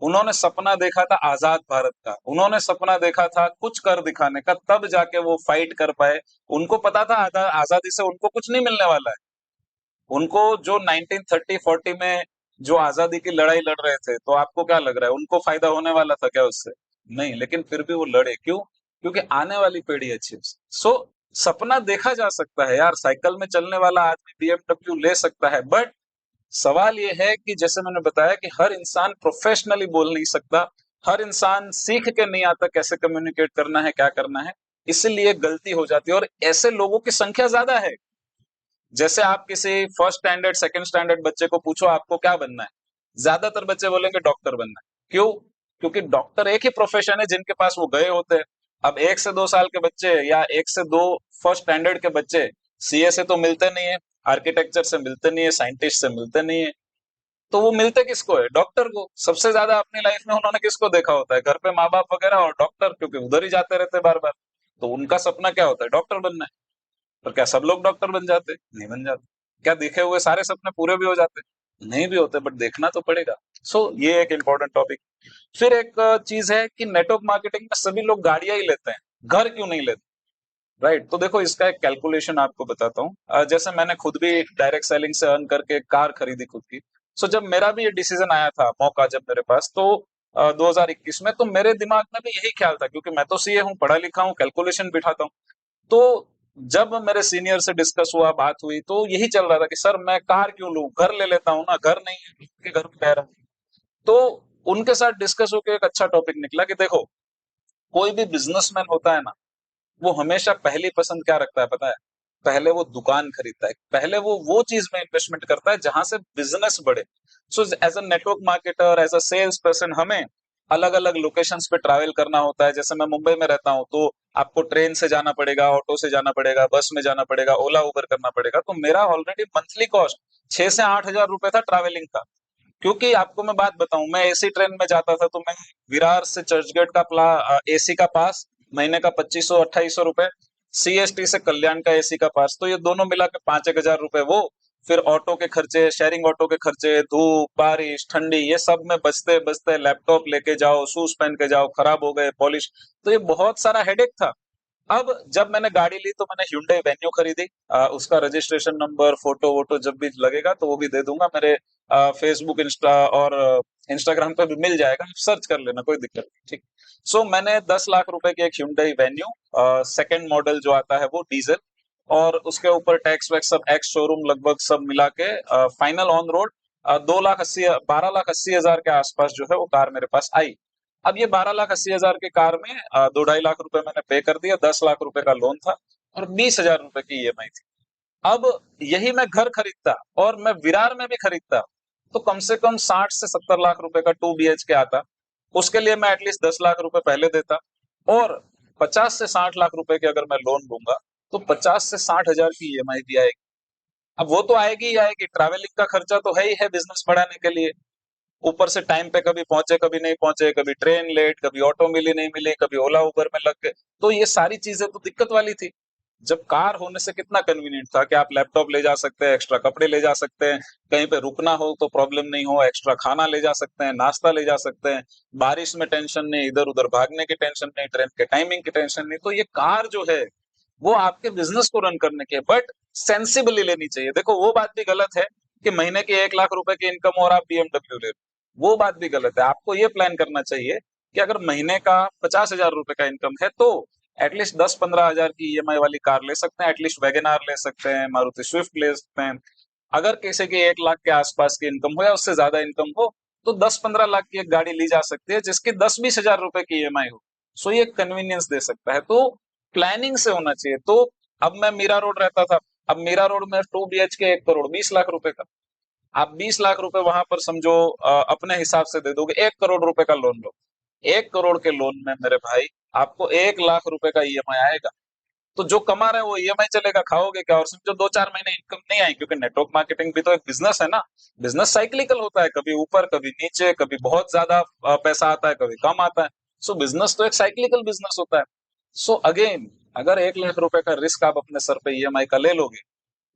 S1: उन्होंने सपना देखा था आजाद भारत का, उन्होंने सपना देखा था कुछ कर दिखाने का, तब जाके वो फाइट कर पाए। उनको पता था आजादी से उनको कुछ नहीं मिलने वाला है। उनको जो 1930-40 में जो आजादी की लड़ाई लड़ रहे थे, तो आपको क्या लग रहा है उनको फायदा होने वाला था क्या उससे? नहीं, लेकिन फिर भी वो लड़े। क्यों? क्योंकि आने वाली पीढ़ी अच्छी है। सो सपना देखा जा सकता है यार, साइकिल में चलने वाला आदमी बीएमडब्ल्यू ले सकता है, बट सवाल ये है कि जैसे मैंने बताया कि हर इंसान प्रोफेशनली बोल नहीं सकता, हर इंसान सीख के नहीं आता कैसे कम्युनिकेट करना है, क्या करना है, इसलिए गलती हो जाती है। और ऐसे लोगों की संख्या ज्यादा है। जैसे आप किसी फर्स्ट स्टैंडर्ड सेकंड स्टैंडर्ड बच्चे को पूछो आपको क्या बनना है, ज्यादातर बच्चे बोलेंगे डॉक्टर बनना है। क्यों? क्योंकि डॉक्टर एक ही प्रोफेशन है जिनके पास वो गए होते हैं। अब 1 से 2 साल के बच्चे या 1 से 2 फर्स्ट स्टैंडर्ड के बच्चे सीए से तो मिलते नहीं है, आर्किटेक्चर से मिलते नहीं है, साइंटिस्ट से मिलते नहीं है, तो वो मिलते किसको है? डॉक्टर को। सबसे ज्यादा अपनी लाइफ में उन्होंने किसको देखा होता है? घर पे माँ बाप वगैरह और डॉक्टर, क्योंकि उधर ही जाते रहते बार बार। तो उनका सपना क्या होता है? डॉक्टर बनना है। पर क्या सब लोग डॉक्टर बन जाते? नहीं बन जाते। क्या देखे हुए सारे सपने पूरे भी हो जाते? नहीं भी होते, बट देखना तो पड़ेगा। ये एक इम्पोर्टेंट टॉपिक। फिर एक चीज है कि नेटवर्क मार्केटिंग में सभी लोग गाड़ियां ही लेते हैं, घर क्यों नहीं लेते? राइट। तो देखो, इसका एक कैलकुलेशन आपको बताता हूँ। जैसे मैंने खुद भी डायरेक्ट सेलिंग से अर्न करके कार खरीदी खुद की। जब मेरा भी ये डिसीजन आया था, मौका जब मेरे पास, तो 2021 में, तो मेरे दिमाग में भी यही ख्याल था, क्योंकि मैं तो सीए हूँ, पढ़ा लिखा हूँ, कैलकुलेशन बिठाता हूँ। तो जब मेरे सीनियर से डिस्कस हुआ, बात हुई, तो यही चल रहा था कि सर मैं कार क्यों लूं, घर ले लेता हूँ ना, घर नहीं है के घर में रह रहा हूँ। तो उनके साथ डिस्कस होकर एक अच्छा टॉपिक निकला कि देखो, कोई भी बिजनेसमैन होता है ना, वो हमेशा पहली पसंद क्या रखता है पता है? पहले वो दुकान खरीदता है, पहले वो चीज में इन्वेस्टमेंट करता है जहां से बिजनेस बढ़े। As a network marketer, as a sales person, हमें अलग अलग लोकेशंस पे ट्रैवल करना होता है। जैसे मैं मुंबई में रहता हूँ, तो आपको ट्रेन से जाना पड़ेगा, ऑटो से जाना पड़ेगा, बस में जाना पड़ेगा, ओला उबर करना पड़ेगा। तो मेरा ऑलरेडी मंथली कॉस्ट 6 से 8 हजार रुपए था ट्रैवलिंग का। क्योंकि आपको मैं बात बताऊं, मैं एसी ट्रेन में जाता था, तो मैं विरार से चर्चगेट का एसी का पास महीने का 2500-2800 रुपए, सीएसटी से कल्याण का एसी का पास, तो ये दोनों मिला के 5-1 हजार रुपए वो। फिर ऑटो के खर्चे, शेयरिंग ऑटो के खर्चे, धूप बारिश ठंडी, ये सब में बचते बचते लैपटॉप लेके जाओ, शूज पहन के जाओ, खराब हो गए पॉलिश, तो ये बहुत सारा हेडेक था। अब जब मैंने गाड़ी ली तो मैंने Hyundai वेन्यू खरीदी। उसका रजिस्ट्रेशन नंबर, फोटो वोटो जब भी लगेगा तो वो भी दे दूंगा। मेरे फेसबुक, इंस्टा और इंस्टाग्राम पे भी मिल जाएगा, सर्च कर लेना, कोई दिक्कत नहीं, ठीक। मैंने 10 लाख रुपए की एक Hyundai वेन्यू, सेकंड मॉडल जो आता है वो डीजल, और उसके ऊपर टैक्स वैक्स सब, एक्स शोरूम लगभग सब मिला के फाइनल ऑन रोड 12 लाख 80 हजार के आसपास जो है वो कार मेरे पास आई। अब ये 12 लाख 80 हजार के कार में 2-2.5 लाख रुपए मैंने पे कर दिया, 10 लाख रुपए का लोन था, और 20 हजार रुपए की ईएमआई थी। अब यही मैं घर खरीदता और मैं विरार में भी खरीदता, तो कम से कम 60 से 70 लाख रुपए का 2 BHK आता। उसके लिए मैं एटलीस्ट 10 लाख रुपए पहले देता, और 50 से 60 लाख रुपए के अगर मैं लोन लूंगा, तो 50 से 60 हजार की ईएमआई भी आएगी। अब वो तो आएगी ही आएगी, ट्रैवलिंग का खर्चा तो है ही है बिजनेस बढ़ाने के लिए। ऊपर से टाइम पे कभी पहुंचे, कभी नहीं पहुंचे, कभी ट्रेन लेट, कभी ऑटो मिली नहीं मिली, कभी ओला उबर में लग गए, तो ये सारी चीजें तो दिक्कत वाली थी। जब कार होने से कितना कन्वीनियंट था कि आप लैपटॉप ले जा सकते हैं, एक्स्ट्रा कपड़े ले जा सकते हैं, कहीं पे रुकना हो तो प्रॉब्लम नहीं हो, एक्स्ट्रा खाना ले जा सकते हैं, नाश्ता ले जा सकते हैं, बारिश में टेंशन नहीं, इधर उधर भागने की टेंशन नहीं, ट्रेन के टाइमिंग की टेंशन नहीं। तो ये कार जो है वो आपके बिजनेस को रन करने के, बट सेंसिबली लेनी चाहिए। देखो, वो बात भी गलत है कि महीने की 1 लाख रुपए की इनकम और आप बीएमडब्ल्यू ले रहे हो, वो बात भी गलत है। आपको ये प्लान करना चाहिए कि अगर महीने का 50 हजार रुपए का इनकम है, तो एटलीस्ट 10-15 हजार की ईएमआई वाली कार ले सकते हैं, एटलीस्ट वैगन आर ले सकते हैं, मारुति स्विफ्ट ले सकते हैं। अगर किसी की 1 लाख के आसपास की इनकम हो या उससे ज्यादा इनकम हो, तो 10-15 लाख की एक गाड़ी ली जा सकती है जिसकी 10-20 हजार रुपए की ईएमआई हो। ये कन्वीनियंस दे सकता है। तो प्लानिंग से होना चाहिए। तो अब मैं मीरा रोड रहता था, अब मीरा रोड में 2 BHK 1 करोड़ 20 लाख रुपए का। आप 20 लाख रुपए वहां पर समझो अपने हिसाब से दे दोगे, 1 करोड़ रुपए का लोन लो। 1 करोड़ के लोन में मेरे भाई आपको 1 लाख रुपए का ईएमआई आएगा। तो जो कमा रहे हैं वो ईएमआई चलेगा, खाओगे क्या? और समझो 2-4 महीने इनकम नहीं आई, क्योंकि नेटवर्क मार्केटिंग भी तो एक बिजनेस है ना। बिजनेस साइक्लिकल होता है, कभी ऊपर कभी नीचे, कभी बहुत ज्यादा पैसा आता है, कभी कम आता है। सो बिजनेस तो एक साइक्लिकल बिजनेस होता है। सो अगेन, अगर 1 लाख रुपए का रिस्क आप अपने सर पे ईएमआई का ले लोगे,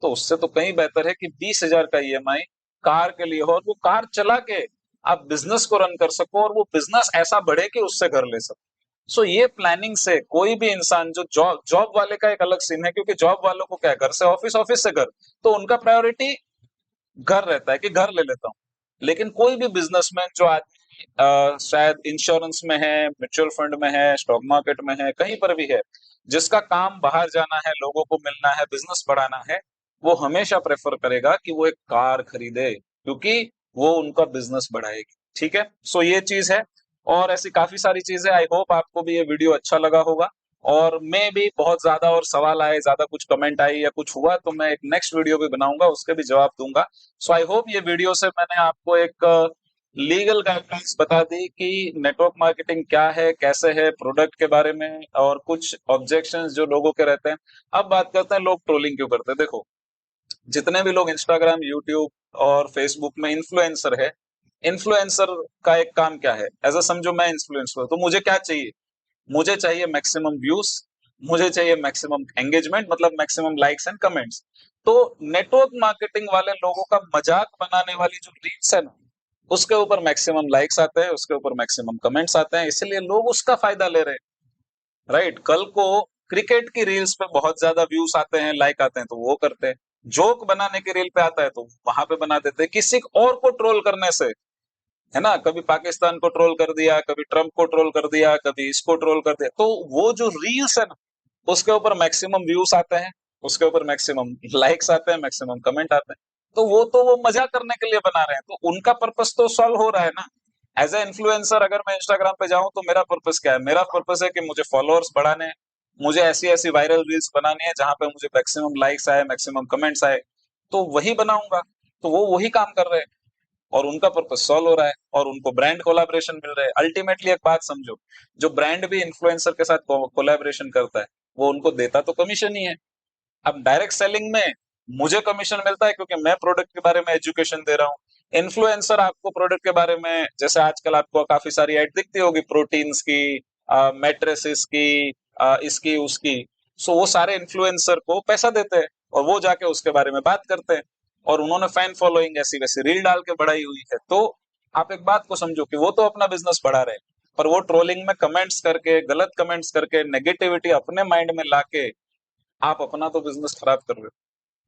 S1: तो उससे तो कहीं बेहतर है कि 20,000 का ईएमआई कार के लिए हो, और वो कार चला के आप बिजनेस को रन कर सको, और वो बिजनेस ऐसा बढ़े कि उससे घर ले सको। सो ये प्लानिंग से कोई भी इंसान, जो जॉब जॉब वाले का एक अलग सीन है, क्योंकि जॉब वालों को क्या है, घर से ऑफिस, ऑफिस से घर, तो उनका प्रायोरिटी घर रहता है कि घर ले लेता हूँ। लेकिन कोई भी बिजनेसमैन जो आदमी शायद इंश्योरेंस में है, म्यूचुअल फंड में है, स्टॉक मार्केट में है, कहीं पर भी है, जिसका काम बाहर जाना है, लोगों को मिलना है, बिजनेस बढ़ाना है, वो हमेशा प्रेफर करेगा कि वो एक कार खरीदे, क्योंकि वो उनका बिजनेस बढ़ाएगी। ठीक है, सो ये चीज है। और ऐसी काफी सारी चीजें, आई होप आपको भी ये वीडियो अच्छा लगा होगा। और मैं भी बहुत ज्यादा और सवाल आए, ज्यादा कुछ कमेंट आई या कुछ हुआ, तो मैं एक नेक्स्ट वीडियो भी बनाऊंगा, उसके भी जवाब दूंगा। सो आई होप ये वीडियो से मैंने आपको एक लीगल गाइडलाइंस बता दी कि नेटवर्क मार्केटिंग क्या है, कैसे है, प्रोडक्ट के बारे में, और कुछ ऑब्जेक्शंस जो लोगों के रहते हैं। अब बात करते हैं लोग ट्रोलिंग क्यों करते हैं। देखो, जितने भी लोग इंस्टाग्राम, यूट्यूब और फेसबुक में इन्फ्लुएंसर है, इन्फ्लुएंसर का एक काम क्या है? एज अ समझो मैं इन्फ्लुएंसर हूं, तो मुझे क्या चाहिए? मुझे चाहिए मैक्सिमम व्यूज, मुझे चाहिए मैक्सिमम एंगेजमेंट, मतलब मैक्सिमम लाइक्स एंड कमेंट्स। तो नेटवर्क मार्केटिंग वाले लोगों का मजाक बनाने वाली जो रील्स है ना, उसके ऊपर मैक्सिमम लाइक्स आते हैं, उसके ऊपर मैक्सिमम कमेंट्स आते हैं, इसलिए लोग उसका फायदा ले रहे हैं। राइट, कल को क्रिकेट की रील्स पे बहुत ज्यादा व्यूज आते हैं, लाइक आते हैं, तो वो करते हैं। जोक बनाने की रील पे आता है, तो वहां पे बना देते हैं। किसी और को ट्रोल करने से, है ना, कभी पाकिस्तान को ट्रोल कर दिया, कभी ट्रम्प को ट्रोल कर दिया, कभी इसको ट्रोल कर दिया, तो वो जो रील्स है ना, उसके ऊपर मैक्सिमम व्यूज आते हैं, उसके ऊपर मैक्सिमम लाइक्स आते हैं, मैक्सिमम कमेंट आते हैं। तो वो मजा करने के लिए बना रहे हैं, तो उनका पर्पस तो सॉल्व हो रहा है ना। एज ए इन्फ्लुएंसर अगर मैं इंस्टाग्राम पे जाऊं, तो मेरा पर्पस क्या है? मेरा पर्पस है कि मुझे फॉलोअर्स बढ़ाने हैं, मुझे ऐसी ऐसी वायरल रील्स बनानी है जहां पे मुझे मैक्सिमम लाइक्स आए, मैक्सिमम कमेंट्स आए, तो वही बनाऊंगा। तो वो वही काम कर रहे हैं, और उनका पर्पस सॉल्व हो रहा है, और उनको ब्रांड कोलैबोरेशन मिल रहा है। अल्टीमेटली एक बात समझो, जो ब्रांड भी इन्फ्लुएंसर के साथ कोलैबोरेशन करता है, वो उनको देता तो कमीशन ही है। अब डायरेक्ट सेलिंग में मुझे कमीशन मिलता है, क्योंकि मैं प्रोडक्ट के बारे में एजुकेशन दे रहा हूँ। इन्फ्लुएंसर आपको प्रोडक्ट के बारे में, जैसे आजकल आपको काफी सारी ऐड दिखती होगी, प्रोटीन्स की, मैट्रेसेस की, इसकी उसकी। सो वो सारे इन्फ्लुएंसर को पैसा देते हैं, और वो जाके उसके बारे में बात करते हैं, और उन्होंने फैन फॉलोइंग ऐसी वैसी रील डाल के बढ़ाई हुई है। तो आप एक बात को समझो कि वो तो अपना बिजनेस बढ़ा रहे हैं, पर वो ट्रोलिंग में कमेंट्स करके, गलत कमेंट्स करके, नेगेटिविटी अपने माइंड में लाके आप अपना तो बिजनेस खराब कर रहे हो।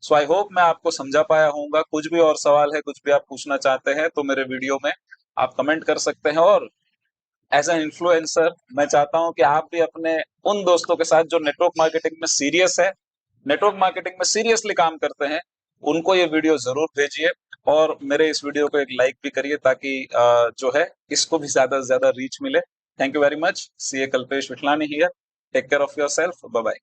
S1: सो आई होप मैं आपको समझा पाया होऊंगा। कुछ भी और सवाल है, कुछ भी आप पूछना चाहते हैं, तो मेरे वीडियो में आप कमेंट कर सकते हैं। और एज एन इन्फ्लुएंसर मैं चाहता हूं कि आप भी अपने उन दोस्तों के साथ जो नेटवर्क मार्केटिंग में सीरियस है, नेटवर्क मार्केटिंग में सीरियसली काम करते हैं, उनको ये वीडियो जरूर भेजिए, और मेरे इस वीडियो को एक लाइक भी करिए, ताकि जो है इसको भी ज्यादा से ज्यादा रीच मिले। Thank you very much. C A Kalpesh Vithlani here. Take care of yourself. Bye bye.